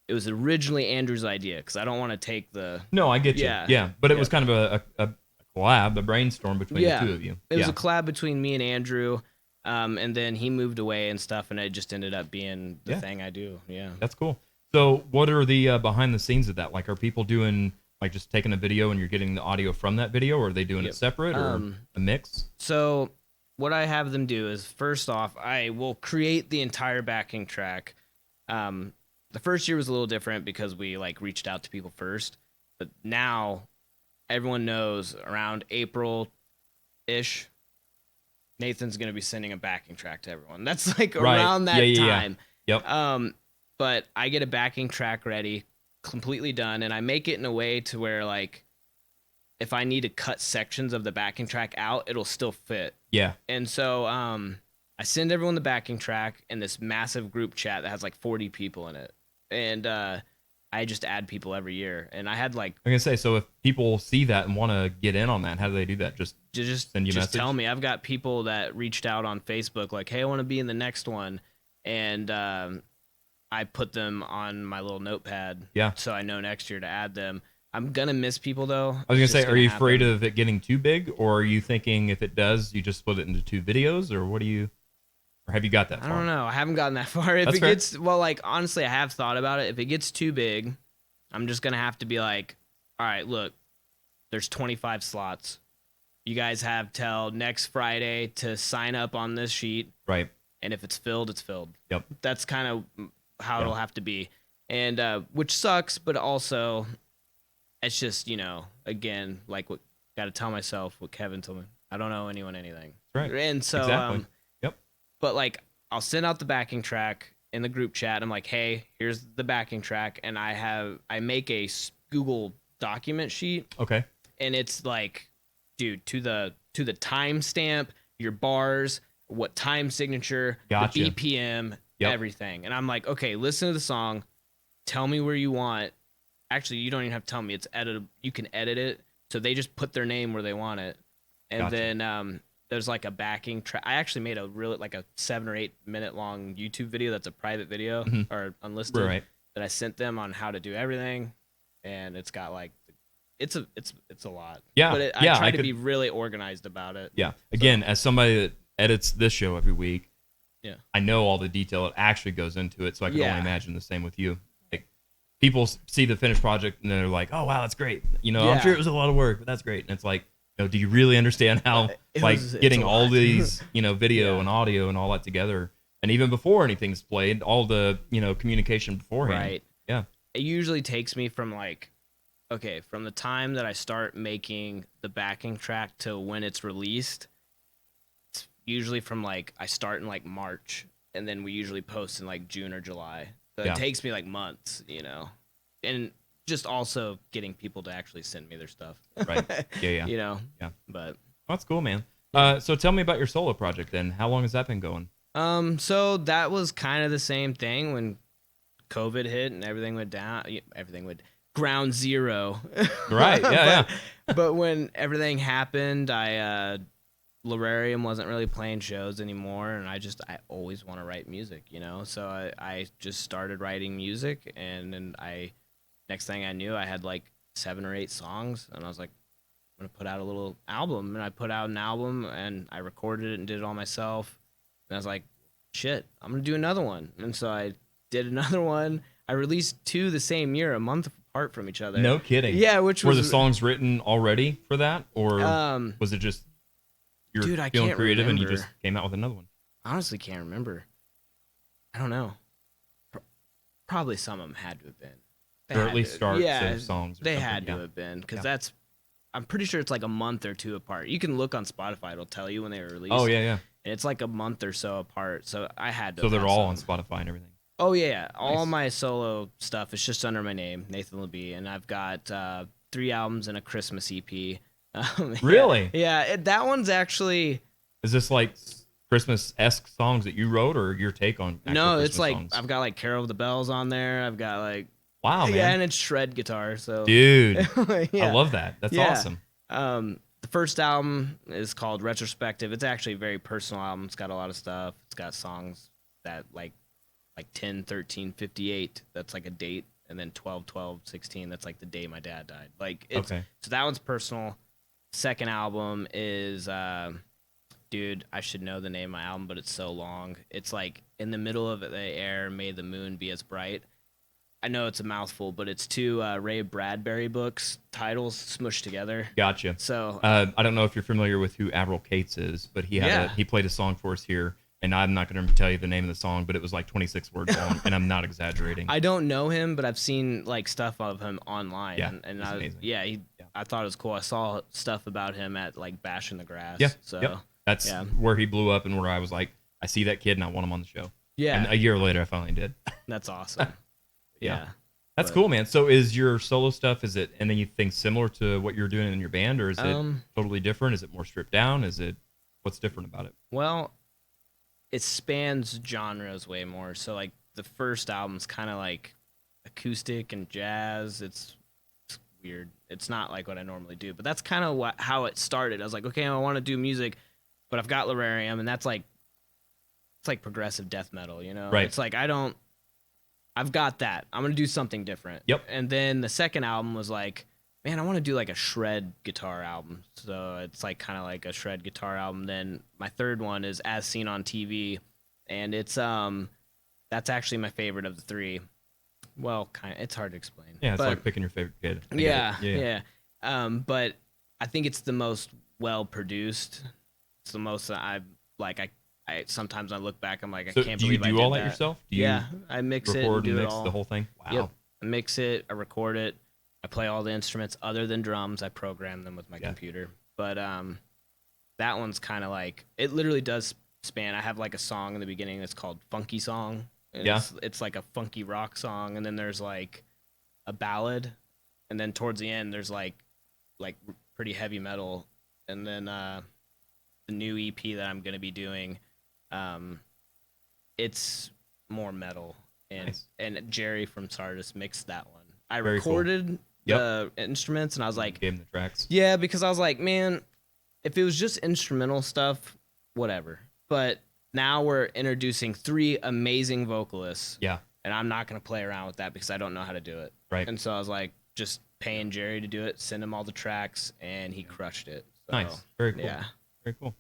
it was originally Andrew's idea, because I don't want to take the... No, I get you. Yeah. But it was kind of a collab, a brainstorm between the two of you. It was a collab between me and Andrew, and then he moved away and stuff, and it just ended up being the thing I do. Yeah. That's cool. So what are the behind the scenes of that? Like, are people doing, like, just taking a video and you're getting the audio from that video, or are they doing it separate, or a mix? So what I have them do is, first off, I will create the entire backing track. The first year was a little different because we like reached out to people first, but now everyone knows around April-ish, Nathan's going to be sending a backing track to everyone. That's like around that time. Yep. But I get a backing track ready, completely done, and I make it in a way to where like if I need to cut sections of the backing track out, it'll still fit. Yeah. And so I send everyone the backing track in this massive group chat that has like 40 people in it. And I just add people every year. And I had like... I'm going to say, so if people see that and want to get in on that, how do they do that? Just send you a message? Just tell me. I've got people that reached out on Facebook like, hey, I want to be in the next one. And I put them on my little notepad so I know next year to add them. I'm gonna miss people though. I was gonna say, are you afraid of it getting too big, or are you thinking if it does, you just split it into 2 videos, or what do you? Or have you got that far? I don't know. I haven't gotten that far. If That's it fair. gets like honestly, I have thought about it. If it gets too big, I'm just gonna have to be like, all right, look, there's 25 slots. You guys have till next Friday to sign up on this sheet. Right. And if it's filled, it's filled. Yep. That's kind of how it'll have to be. And which sucks, but also it's just, again, like what got to tell myself what Kevin told me. I don't owe anyone anything. Right. And so, exactly. Yep. But like, I'll send out the backing track in the group chat. I'm like, hey, here's the backing track. And I make a Google document sheet. Okay. And it's like, dude, to the timestamp, your bars, what time signature, Gotcha. the BPM, everything. And I'm like, okay, listen to the song. Tell me where you want. Actually, you don't even have to tell me. It's editable. You can edit it. So they just put their name where they want it. And Gotcha. then there's like a backing track. I actually made a 7 or 8 minute long YouTube video that's a private video or unlisted that I sent them on how to do everything. And it's got like, it's a lot. Yeah. But I try to be really organized about it. Yeah. Again, as somebody that edits this show every week, I know all the detail that actually goes into it. So I can only imagine the same with you. Like, people see the finished project and they're like, oh, wow, that's great. I'm sure it was a lot of work, but that's great. And it's like, do you really understand how getting all these, video and audio and all that together, and even before anything's played, all the, communication beforehand. Right. Yeah. It usually takes me from from the time that I start making the backing track to when it's released, it's usually from I start in March, and then we usually post in June or July. So it takes me months, and just also getting people to actually send me their stuff. Right. Yeah. Yeah. Well, But that's cool, man. So tell me about your solo project then. How long has that been going? So that was kind of the same thing when COVID hit and everything went down. Everything went ground zero. Right. Yeah. But when everything happened, Lorarium wasn't really playing shows anymore, and I always want to write music, So I just started writing music, and then next thing I knew, I had 7 or 8 songs, and I was like, I'm gonna put out a little album, and I put out an album, and I recorded it and did it all myself, and I was like, shit, I'm gonna do another one, and so I did another one. I released 2 the same year, a month apart from each other. No kidding. Yeah, were the songs written already for that, or was it just you're feeling creative and you just came out with another one? Honestly, can't remember. I don't know. Probably some of them had to have been. Or at least starts of songs. They had to have been, because I'm pretty sure it's a month or 2 apart. You can look on Spotify; it'll tell you when they were released. Oh yeah. And it's a month or so apart. So I had to. So they're all on Spotify and everything. Oh yeah, all my solo stuff is just under my name, Nathan LaBee, and I've got 3 albums and a Christmas EP. Really? Yeah, that one's actually. Is this Christmas-esque songs that you wrote, or your take on? No, Christmas it's songs? I've got Carol of the Bells on there. I've got wow, man. Yeah, and it's shred guitar. So dude, I love that. That's awesome. The first album is called Retrospective. It's actually a very personal album. It's got a lot of stuff. It's got songs that like 10, 13, 58. That's a date, and then 12, 12, 16. That's the day my dad died. So that one's personal. Second album is dude, I should know the name of my album, but it's so long. It's in the middle of the air, may the moon be as bright. I know it's a mouthful, but it's 2 Ray Bradbury books titles smushed together. Gotcha. So I don't know if you're familiar with who Avril Cates is, but he played a song for us here, and I'm not going to tell you the name of the song, but it was 26 words long, and I'm not exaggerating. I don't know him, but I've seen stuff of him online. Yeah, and he's amazing. I thought it was cool. I saw stuff about him at Bash in the Grass. Yeah. So that's where he blew up, and where I was I see that kid, and I want him on the show. Yeah. And a year later, I finally did. That's awesome. Yeah. That's cool, man. So is your solo stuff, is it anything similar to what you're doing in your band, or is it totally different? Is it more stripped down? What's different about it? Well, it spans genres way more. So the first album's kind of acoustic and jazz. It's weird. It's not what I normally do, but that's kind of how it started. I was like, okay, I want to do music, but I've got Lorarium, and that's it's progressive death metal, Right. It's I've got that. I'm going to do something different. Yep. And then the second album was man, I want to do like a shred guitar album. So it's like kind of like a shred guitar album. Then my third one is As Seen on TV, and it's that's actually my favorite of the three. Well, it's hard to explain. Yeah, it's like picking your favorite kid. Yeah. But I think it's the most well produced. It's the most I sometimes I look back, I'm like, I can't believe I did that. Do you do all that yourself? I mix it and do mix it all. The whole thing? Wow. Yep. I mix it, I record it, I play all the instruments other than drums. I program them with my computer. But that one's kind of like, it literally does span. I have like a song in the beginning that's called Funky Song. And it's like a funky rock song, and then there's like a ballad, and then towards the end there's like pretty heavy metal, and then the new EP that I'm gonna be doing, it's more metal, and Jerry from Sardis mixed that one. I recorded the instruments, and I was like, gave him the tracks. Yeah, because I was like, man, if it was just instrumental stuff, whatever. But now we're introducing 3 amazing vocalists. Yeah. And I'm not going to play around with that because I don't know how to do it. Right. And so I was like, just paying Jerry to do it, send him all the tracks, and he crushed it. So, nice. Very cool. Yeah. Very cool.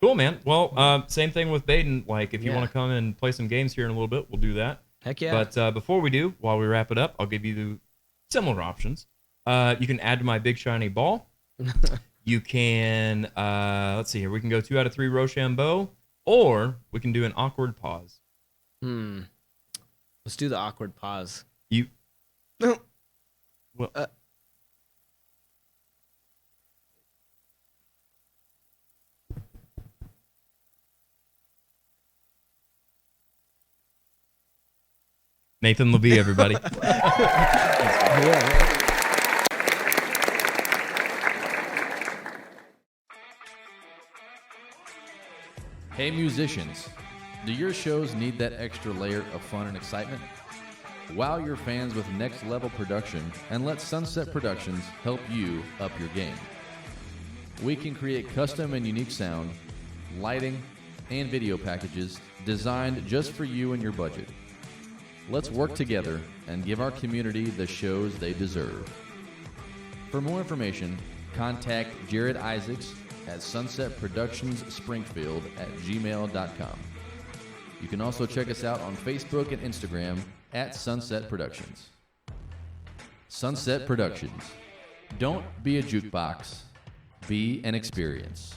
Cool, man. Well, same thing with Baden. Like, if you want to come and play some games here in a little bit, we'll do that. Heck yeah. But before we do, while we wrap it up, I'll give you similar options. You can add to my big shiny ball. You can, let's see here. We can go 2 out of 3 Rochambeau, or we can do an awkward pause. Let's do the awkward pause. Well, Nathan LaBee, everybody. Hey musicians, do your shows need that extra layer of fun and excitement? Wow your fans with next level production and let Sunset Productions help you up your game. We can create custom and unique sound, lighting, and video packages designed just for you and your budget. Let's work together and give our community the shows they deserve. For more information, contact Jared Isaacs at sunsetproductionsspringfield@gmail.com. You can also check us out on Facebook and Instagram at Sunset Productions. Sunset Productions. Don't be a jukebox. Be an experience.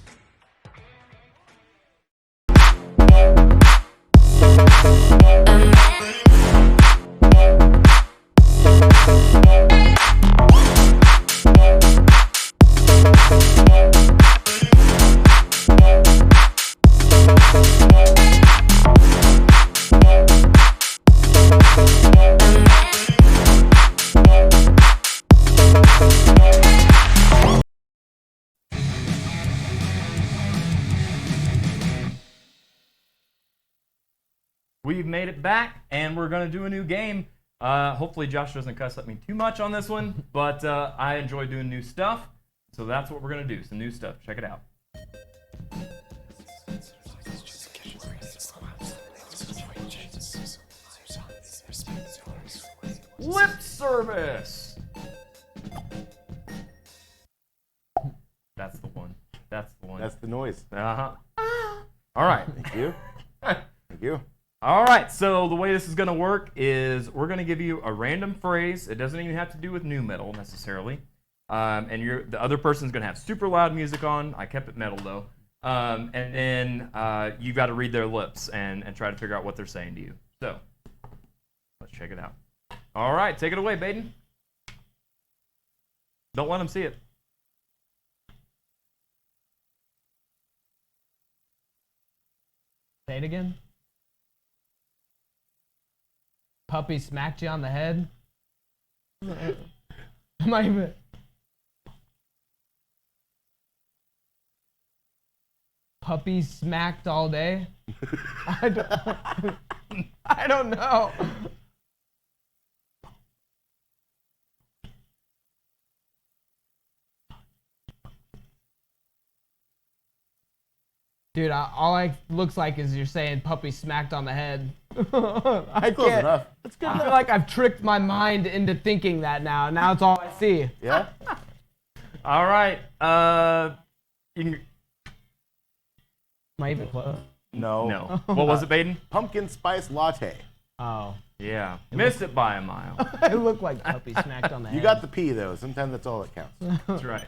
We've made it back, and we're going to do a new game. Hopefully Josh doesn't cuss at me too much on this one, but I enjoy doing new stuff, so that's what we're going to do, some new stuff. Check it out. Lip service! That's the one. That's the one. That's the noise. Uh-huh. All right. Thank you. Thank you. All right, so the way this is going to work is we're going to give you a random phrase. It doesn't even have to do with nu metal necessarily. And the other person's going to have super loud music on. I kept it metal, though. And then you've got to read their lips and try to figure out what they're saying to you. So let's check it out. All right, take it away, Baden. Don't let them see it. Say it again. Puppy smacked you on the head. Am I even... Puppy smacked all day? I don't know. Dude, all it looks like is you're saying puppy smacked on the head. I Close can't. enough. That's good I enough. feel like I've tricked my mind into thinking that now. Now it's all I see. Yeah? All right. You can... Am I even close? No. No. What was it, Baden? Pumpkin spice latte. Oh. Yeah. Missed it by a mile. It looked like puppy smacked on the head. You got the P, though. Sometimes that's all that counts. That's right.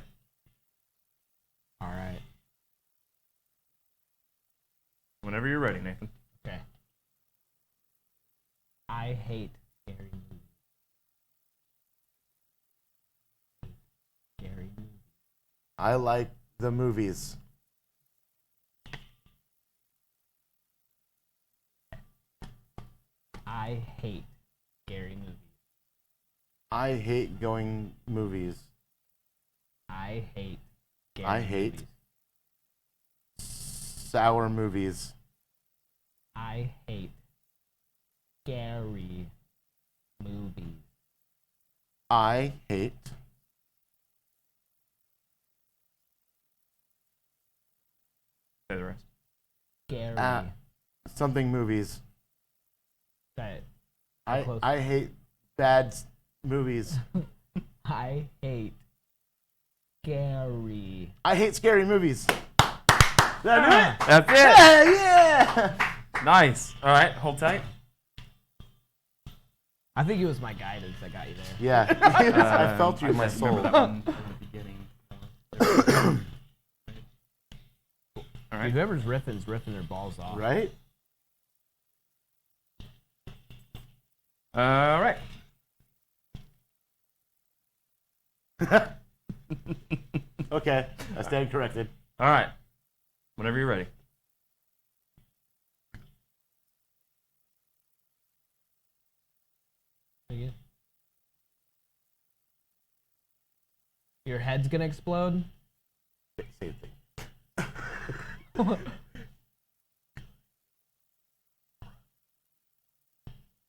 All right. Whenever you're ready, Nathan. Okay. I hate scary movies. Scary movies. I like the movies. I hate scary movies. I hate going movies. I hate scary I hate movies. sour movies. I hate scary movies. I hate Say the rest. Scary. something movies. Say it. I hate bad movies. I hate scary. I hate scary movies. Did I do it? That's it. Yeah. Nice. All right. Hold tight. I think it was my guidance that got you there. Yeah. I felt you in my soul. Remember that one from the beginning. All right. Dude, whoever's riffing's riffing their balls off. Right? All right. Okay. I stand corrected. All right. Whenever you're ready. Your head's gonna explode? Same thing.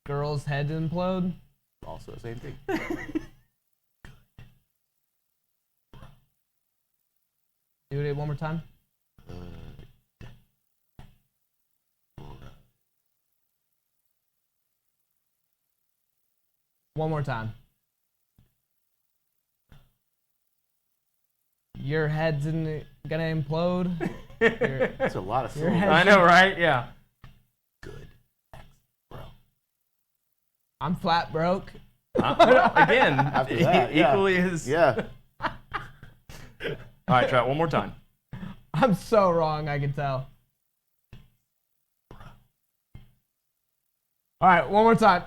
Girl's head implode? Also the same thing. Do it one more time. One more time. Your head's gonna implode. That's a lot of syllables. I know, right? Yeah. Good. Bro. I'm flat broke. Well, again, After that, equally as. Yeah. All right, try it one more time. I'm so wrong, I can tell. All right, one more time.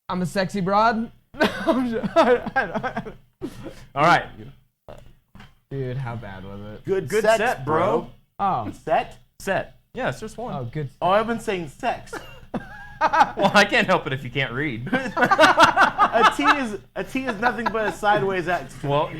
I'm a sexy broad. All right. Dude, how bad was it? Good Set, sex, bro. Oh. Set? Set. Yeah, it's just one. Oh, good. Oh, I've been saying sex. Well, I can't help it if you can't read. A T is nothing but a sideways X. Well,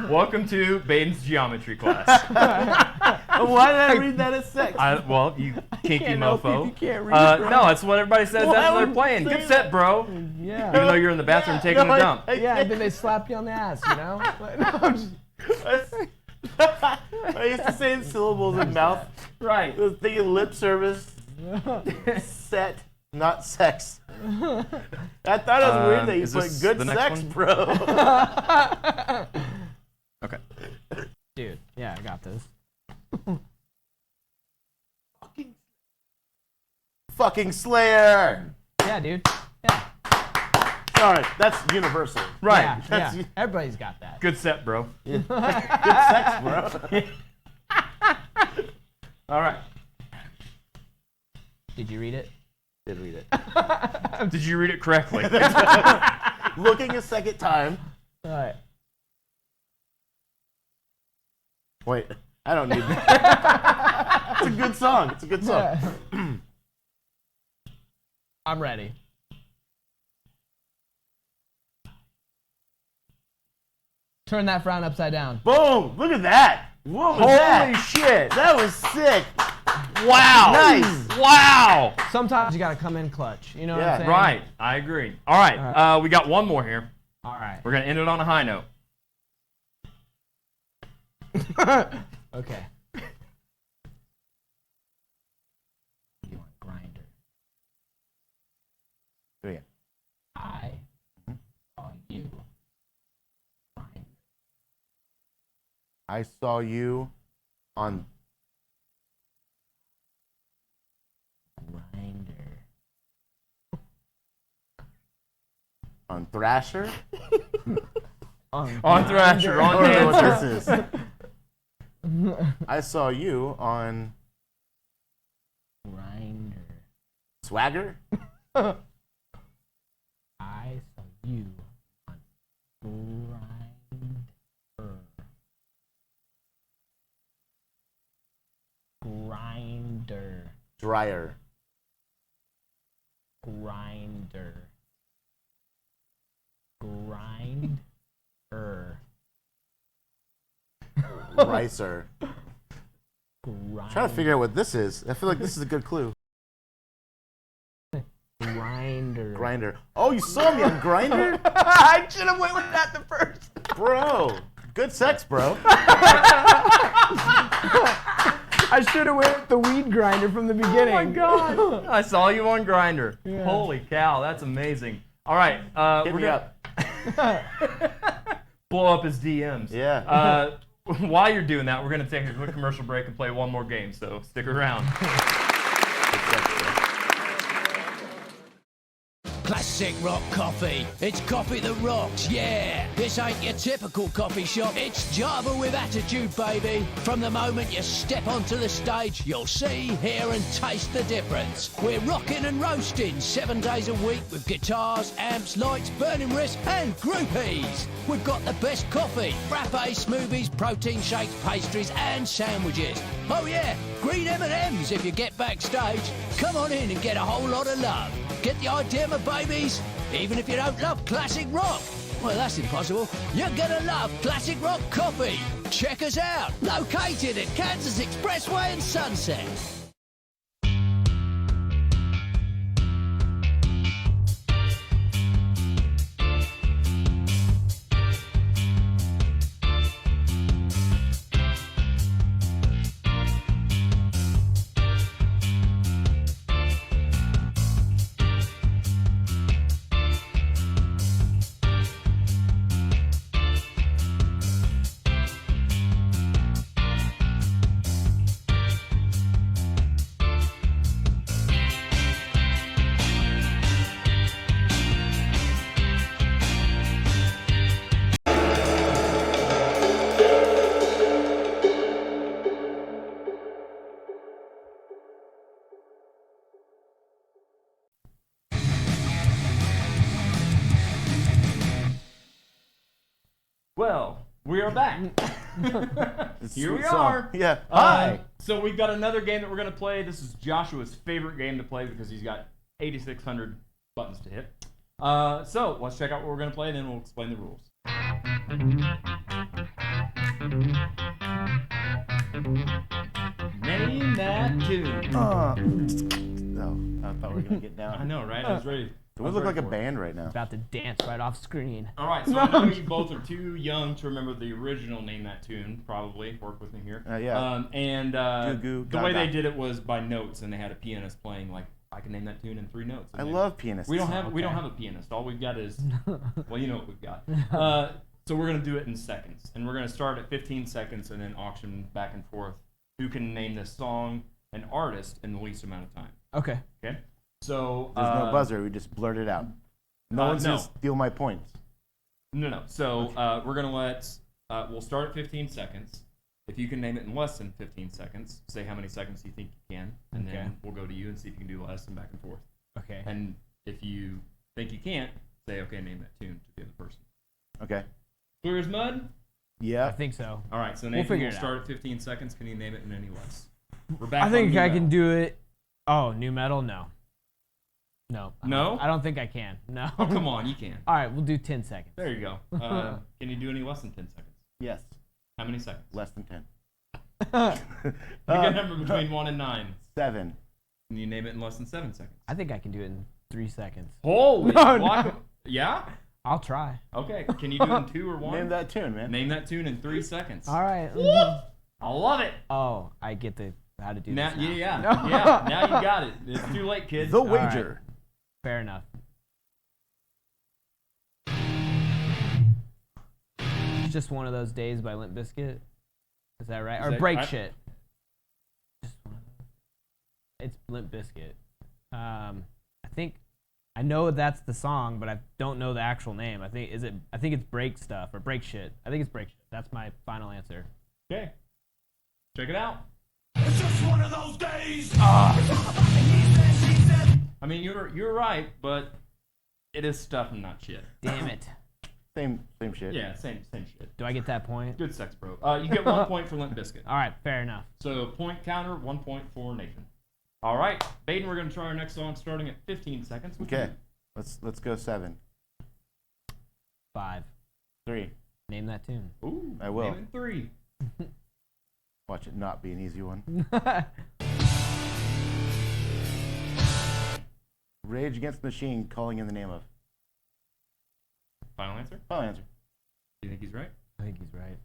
welcome to Baden's geometry class. Why did I read that as sex? Well, you kinky can't help mofo. it if you can't read, bro. No, that's what everybody says Well, as I they're would playing. say Good set, bro. Yeah. Even though you're in the bathroom taking a dump. Yeah, and then they slap you on the ass, you know? No, I'm just... I used to say syllables in mouth. Right. I was thinking lip service. Set, not sex. I thought it was weird that you is put this good the next sex, one? bro. Okay. Dude, yeah, I got this. Fucking Slayer. Yeah, dude. Yeah. Sorry, that's universal. Right. Yeah, That's- yeah. Everybody's got that. Good set, bro. Good sex, bro. All right. Did you read it? Did read it. Did you read it correctly? Looking a second time. All right. Wait, I don't need that. It's a good song. It's a good song. Yeah. I'm ready. Turn that frown upside down. Boom! Look at that. What was Holy that? shit. That was sick. Wow. Nice. Wow. Sometimes you gotta come in clutch. You know what Yeah. I'm saying? Right. I agree. All right. We got one more here. All right. We're going to end it on a high note. Okay. You want grinder? Do it again. I saw you on Grinder. On Thrasher? On Thrasher, on I don't know what Dancer. this is. I saw you on Grinder. Swagger? I saw you on Grinder. Grinder. Dryer. Grinder. Grinder. Ricer. Grinder. Trying to figure out what this is. I feel like this is a good clue. Grinder. Grinder. Oh, you saw me on Grinder? I should have went with that the first. Bro. Good sex, bro. I should have went with the weed grinder from the beginning. Oh my God! I saw you on Grinder. Yeah. Holy cow, that's amazing. All right, Hit we're me gonna up. blow up his DMs. Yeah. While you're doing that, we're gonna take a quick commercial break and play one more game. So stick around. Classic rock coffee. It's coffee that rocks, yeah. This ain't your typical coffee shop. It's Java with attitude, baby. From the moment you step onto the stage, you'll see, hear and taste the difference. We're rocking and roasting 7 days a week with guitars, amps, lights, burning wrists and groupies. We've got the best coffee, frappes, smoothies, protein shakes, pastries and sandwiches. Oh yeah, green M&Ms if you get backstage. Come on in and get a whole lot of love. Get the idea, my babies? Even if you don't love classic rock. Well, that's impossible. You're gonna love classic rock coffee. Check us out. Located at Kansas Expressway and Sunset. Well, we are back. Here we are. Yeah. Hi. So we've got another game that we're going to play. This is Joshua's favorite game to play because he's got 8,600 buttons to hit. So let's check out what we're going to play, and then we'll explain the rules. Name that tune. No, I thought we were going to get down. I know, right? I was ready. We look like a band right now. About to dance right off screen. All right, so I know you both are too young to remember the original Name That Tune, probably. Work with me here. Yeah. The way they did it was by notes, and they had a pianist playing, like, I can name that tune in 3 notes. I love pianists. We don't have a pianist. All we've got is, well, you know what we've got. So we're going to do it in seconds, and we're going to start at 15 seconds and then auction back and forth who can name this song and artist in the least amount of time. Okay. Okay? So there's no buzzer. We just blurt it out. No one's gonna steal my points. No. So we're gonna let. We'll start at 15 seconds. If you can name it in less than 15 seconds, say how many seconds you think you can, and then we'll go to you and see if you can do less and back and forth. Okay. And if you think you can't, say okay, name that tune to the other person. Okay. Clear as mud? Yeah. I think so. All right. So Nathan will start at 15 seconds. Can you name it in any less? We're back. I think on I can do it. Oh, new metal? No. No. No? I don't think I can. No. Oh, come on, you can. All right, we'll do 10 seconds. There you go. Can you do any less than 10 seconds? Yes. How many seconds? Less than 10. Pick a number between 1 and 9. 7. Can you name it in less than 7 seconds? I think I can do it in 3 seconds. Holy no. Yeah? I'll try. Okay. Can you do it in 2 or 1? Name that tune, man. Name that tune in 3 seconds. All right. I love it. Oh, I get how to do now, this now. Yeah. No. Yeah. Now you got it. It's too late, kid. The wager. Right. Fair enough. It's just one of those days by Limp Bizkit. Is that right? Is Or that break right? shit. It's Limp Bizkit. I think I know that's the song, but I don't know the actual name. I think it's Break Stuff or Break Shit. I think it's Break Shit. That's my final answer. Okay. Check it out. It's just one of those days. I mean, you're right, but it is stuff and not shit. Damn it. Same shit. Yeah, same shit. Do I get that point? Good sex, bro. You get 1 point for Limp Bizkit. All right, fair enough. So point counter, 1 point for Nathan. All right, Baden, we're gonna try our next song starting at 15 seconds. Okay, let's go 7. 5. 3. Name that tune. Ooh, I will. Name it 3. Watch it not be an easy one. Rage Against the Machine, Calling in the Name of. Final answer? Final answer. Do you think he's right? I think he's right.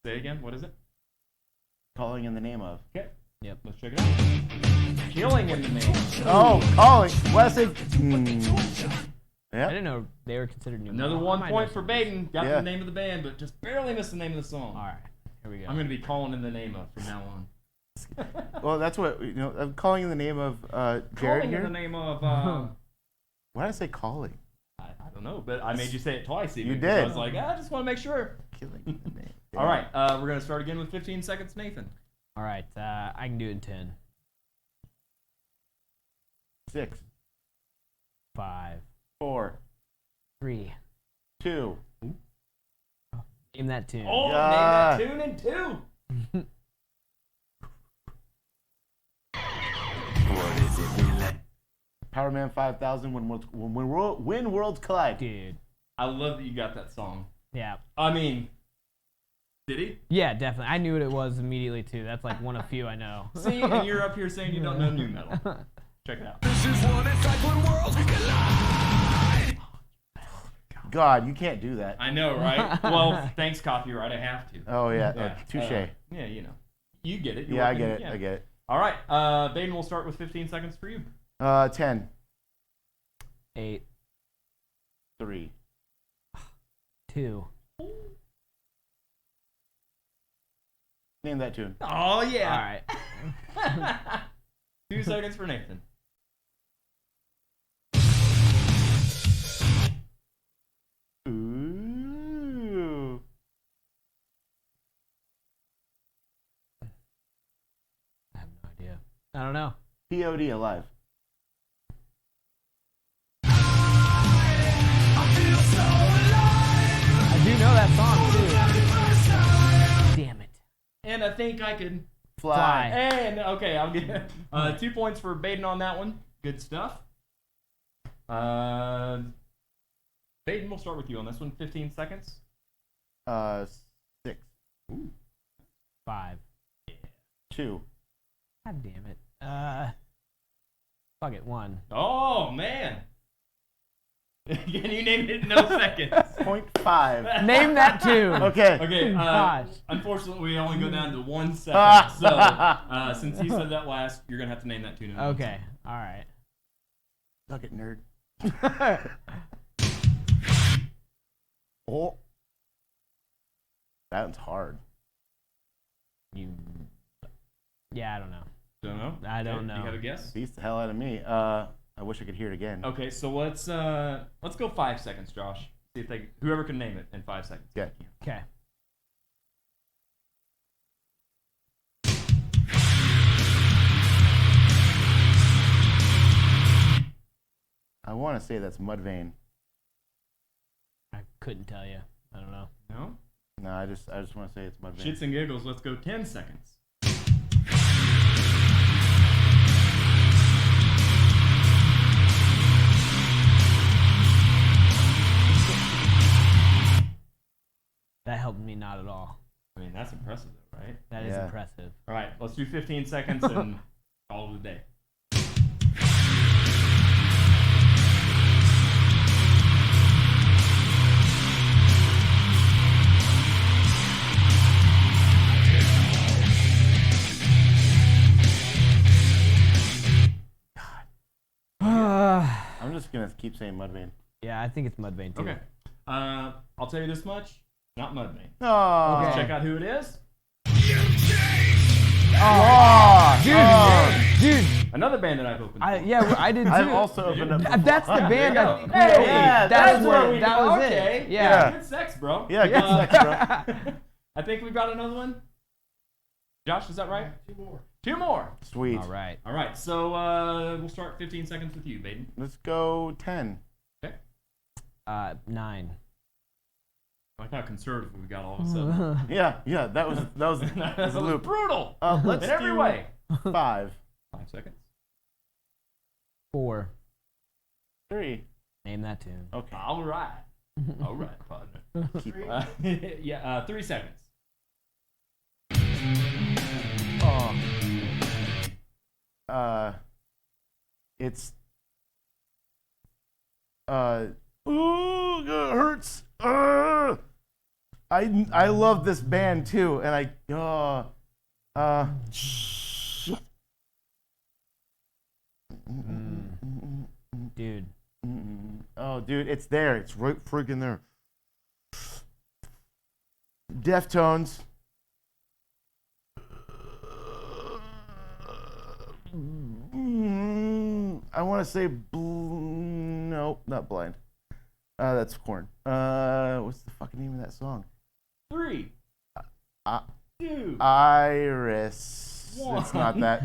Say it again. What is it? Calling in the Name of. Okay. Yep. Let's check it out. Killing in the Name. Oh, Calling. Wesley. I Yeah. didn't know they were considered new. Another metal. 1 I might point know for some. Baden. Got Yeah. the name of the band, but just barely missed the name of the song. All right, here we go. I'm gonna be calling in the name of from now on. Well, that's what I'm calling in the name of Jared Calling here. in the name of. Why did I say calling? I don't know, but I made you say it twice. Even, You 'cause I did. was like, I just want to make sure. Killing in the name. All right, we're gonna start again with 15 seconds, Nathan. All right, I can do it in 10. 6. 5. 4. 3. 2. Name that tune. Oh, Yeah. name that tune in 2. Power Man 5000. When worlds collide. Dude. I love that you got that song. Yeah. I mean, did he? Yeah, definitely. I knew what it was immediately too. That's like one of few I know. See, and you're up here saying you don't know new metal. Check it out. This is what it's like when worlds collide. God, you can't do that. I know, right? Well, thanks, copyright. I have to. Oh yeah, touche. Yeah, you know. You get it. Yeah, I get it. I get it. All right, Baden, we'll start with 15 seconds for you. 10. 8. 3. 2. Name that tune. Oh, yeah. All right. 2 seconds for Nathan. Ooh. I have no idea. I don't know. POD Alive. I do know that song too. Damn it. And I think I can Fly. And, okay, I'll get 2 points for Baden on that one. Good stuff. Baden, we'll start with you on this one. 15 seconds. 6. Ooh. 5. 2. God damn it. Fuck it. 1. Oh, man. Can you name it in no seconds? 0.5. Name that tune. Okay. Okay, Gosh. unfortunately, we only go down to 1 second. So, since he said that last, you're going to have to name that tune in 1 Okay. second. All right. Suck it, nerd. Oh. That one's hard. Yeah, I don't know. Don't know? I don't know. You have a guess? Beats the hell out of me. I wish I could hear it again. Okay, so let's go 5 seconds, Josh. See if whoever can name it in 5 seconds. Yeah. Okay. I want to say that's Mudvayne. I couldn't tell you. I don't know. No? No, I just want to say it's Mudvayne. Shits and giggles, let's go 10 seconds. That helped me not at all. I mean, that's impressive, though, right? That is impressive. All right, let's do 15 seconds and call it a day. I'm just going to keep saying Mudvayne. Yeah, I think it's Mudvayne too. Okay. I'll tell you this much. Not Mudvayne. Oh. Let's check out who it is. Dude. Another band that I've opened. I did too. I've also opened up. That's the band. That was it. it. Yeah. Good sex, bro. Yeah, good sex, bro. I think we've got another one. Josh, is that right? Two more. Sweet. All right. So we'll start 15 seconds with you, Baden. Let's go 10. Okay. 9. I like how conservative we got all of a sudden. Yeah. That was a loop. Brutal. Let's in every do way. 5. 5 seconds. 4. 3. Name that tune. Okay. All right, partner. Keep 3 seconds. It's ooh, it hurts. I love this band too, and dude. Oh, dude, it's there. It's right freaking there. Deftones. I want to say no, not Blind. That's Korn. What's the fucking name of that song? 3, 2, Iris. 1. It's not that.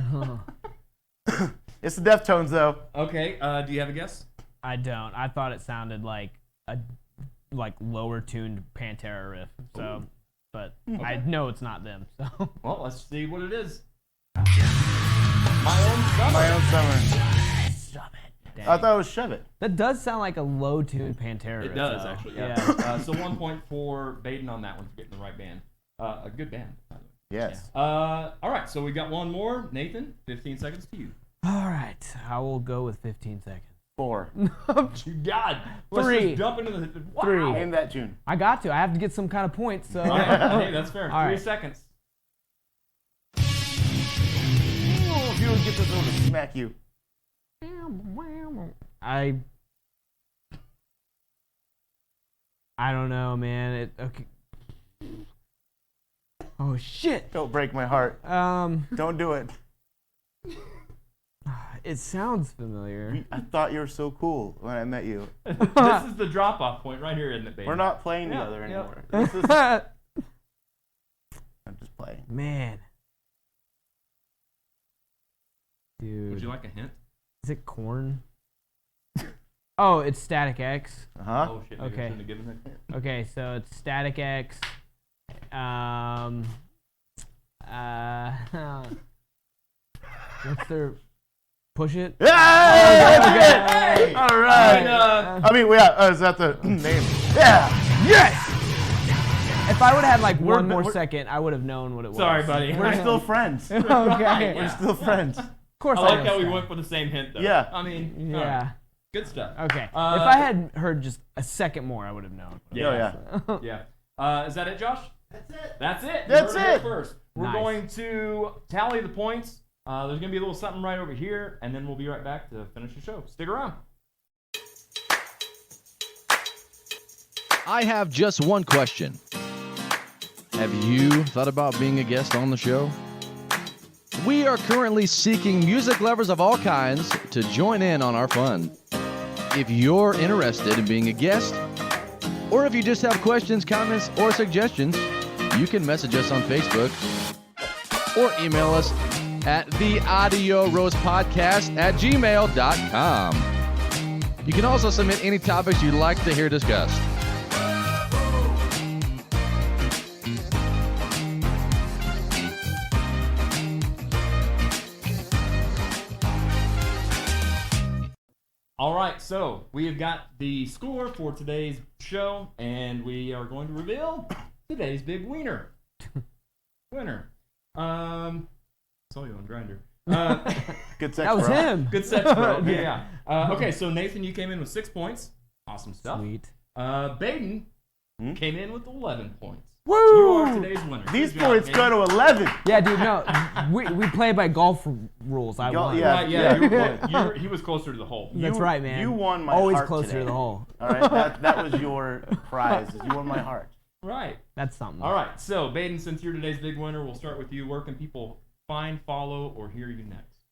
It's the Deftones, though. Okay. Do you have a guess? I don't. I thought it sounded like a lower tuned Pantera riff. So, but I know it's not them. So. Well, let's see what it is. My Own Summer. Stop it. Dang. I thought it was Shove It. That does sound like a low tuned Pantera riff. It does, though. actually. Yeah. So 1 point for Baden on that one for getting the right band. A good band, by the way. Yes. All right. So we got one more. Nathan, 15 seconds to you. All right. I will go with 15 seconds. 4. God. Let's 3. just jump into the. Wow. 3. Name that tune. I got to. I have to get some kind of points. So. All right. Hey, that's fair. All 3 right. seconds. If you would get this one to smack you. I don't know, man. Okay. Oh shit! Don't break my heart. Don't do it. It sounds familiar. I thought you were so cool when I met you. This is the drop-off point right here, isn't it, baby? We're not playing together anymore. This is, I'm just playing. Man. Dude. Would you like a hint? Is it Korn? Oh, it's Static X. Uh-huh. Oh shit! Maybe I Okay. shouldn't have given that hint. Okay, so it's Static X. What's their Push It? Yeah! Okay. All right. And, I mean, is that the name? Yeah. Yes. If I would have had like one more second, I would have known what it was. Sorry, buddy. We're still friends. Okay. We're still friends. Of course. I like how we went for the same hint, though. Yeah. I mean, Yeah. all right. Good stuff. Okay. If I had heard just a second more, I would have known. Yeah. Is that it, Josh? That's it. That's it. That's You heard it. First, we're Nice. going to tally the points. There's gonna be a little something right over here, and then we'll be right back to finish the show. Stick around. I have just one question. Have you thought about being a guest on the show? We are currently seeking music lovers of all kinds to join in on our fun. If you're interested in being a guest, or if you just have questions, comments, or suggestions, you can message us on Facebook or email us at theaudioroastpodcast@gmail.com. You can also submit any topics you'd like to hear discussed. All right, so we have got the score for today's show, and we are going to reveal today's big winner. Winner. Saw you on Grindr. Good sex, That was bro. him. Good sex, bro. Yeah. Okay, so Nathan, you came in with 6 points. Awesome stuff. Sweet. Baden came in with 11 points. Woo! You are today's winner. These Good job, points Baden. go to 11. Yeah, dude. No, we play by golf rules. I won. Yeah. Right, yeah. He was closer to the hole. That's right, man. You won my Always heart closer today. to the hole. All right, that was your prize. You won my heart. Right. That's something. All right. So, Baden, since you're today's big winner, we'll start with you. Where can people find, follow, or hear you next?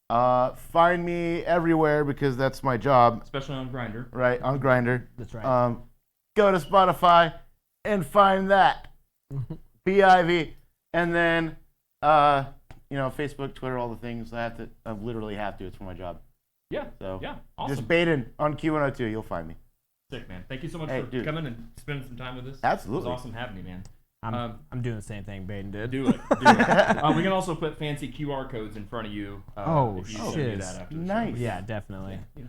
Find me everywhere because that's my job. Especially on Grindr. Right, on Grindr. That's right. Go to Spotify and find that. BIV. And then, Facebook, Twitter, all the things. I literally have to. It's for my job. Yeah. So yeah. Awesome. Just Baden on Q102. You'll find me. Sick, man. Thank you so much for coming and spending some time with us. Absolutely. It was awesome having you, man. I'm doing the same thing Baden did. Do it. We can also put fancy QR codes in front of you. If you do that after the nice. show. Yeah, definitely. Yeah.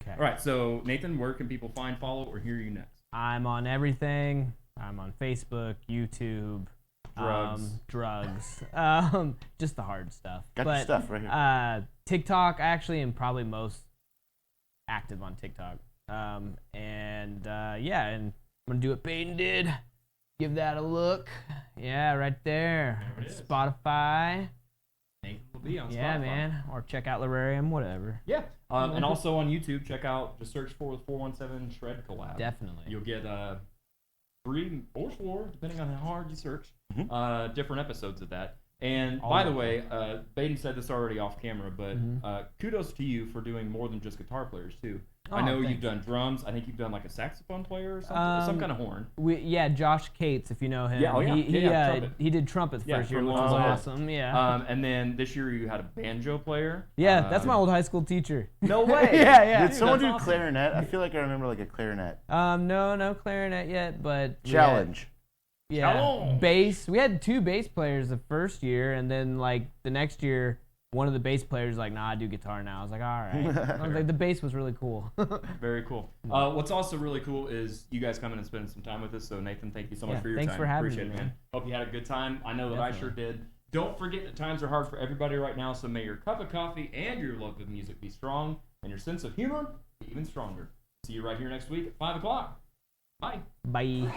Okay. All right. So, Nathan, where can people find, follow, or hear you next? I'm on everything. I'm on Facebook, YouTube. Drugs. Just the hard stuff. Got your stuff right here. TikTok, I actually am probably most active on TikTok. And I'm gonna do what Baden did. Give that a look. Yeah, right there. There it is. Spotify. Nathan LaBee on Spotify. Yeah, man. Or check out Lararium, whatever. Yeah. And also on YouTube, just search for the 417 Shred Collab. Definitely. You'll get 3 or 4, depending on how hard you search, different episodes of that. And by the way, Baden said this already off camera, but kudos to you for doing more than just guitar players too. I know you've done drums. I think you've done like a saxophone player or something, some kind of horn. Josh Cates, if you know him. Yeah, he did trumpet first year, which was awesome. Yeah. And then this year you had a banjo player. Yeah, that's my old high school teacher. No way. yeah. Did someone do clarinet? I feel like I remember like a clarinet. No clarinet yet, but challenge. Yeah, bass. We had 2 bass players the first year, and then like the next year, one of the bass players was like, "Nah, I do guitar now." I was like, "All right." I was like, the bass was really cool. Very cool. What's also really cool is you guys coming and spending some time with us. So Nathan, thank you so much for your thanks time. for having Appreciate me, it, man. Hope you had a good time. I know that I sure did. Don't forget that times are hard for everybody right now. So may your cup of coffee and your love of music be strong, and your sense of humor be even stronger. See you right here next week at 5 o'clock. Bye. Bye.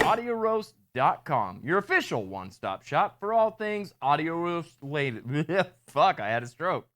AudioRoast.com, your official one-stop shop for all things audio roast related. Fuck, I had a stroke.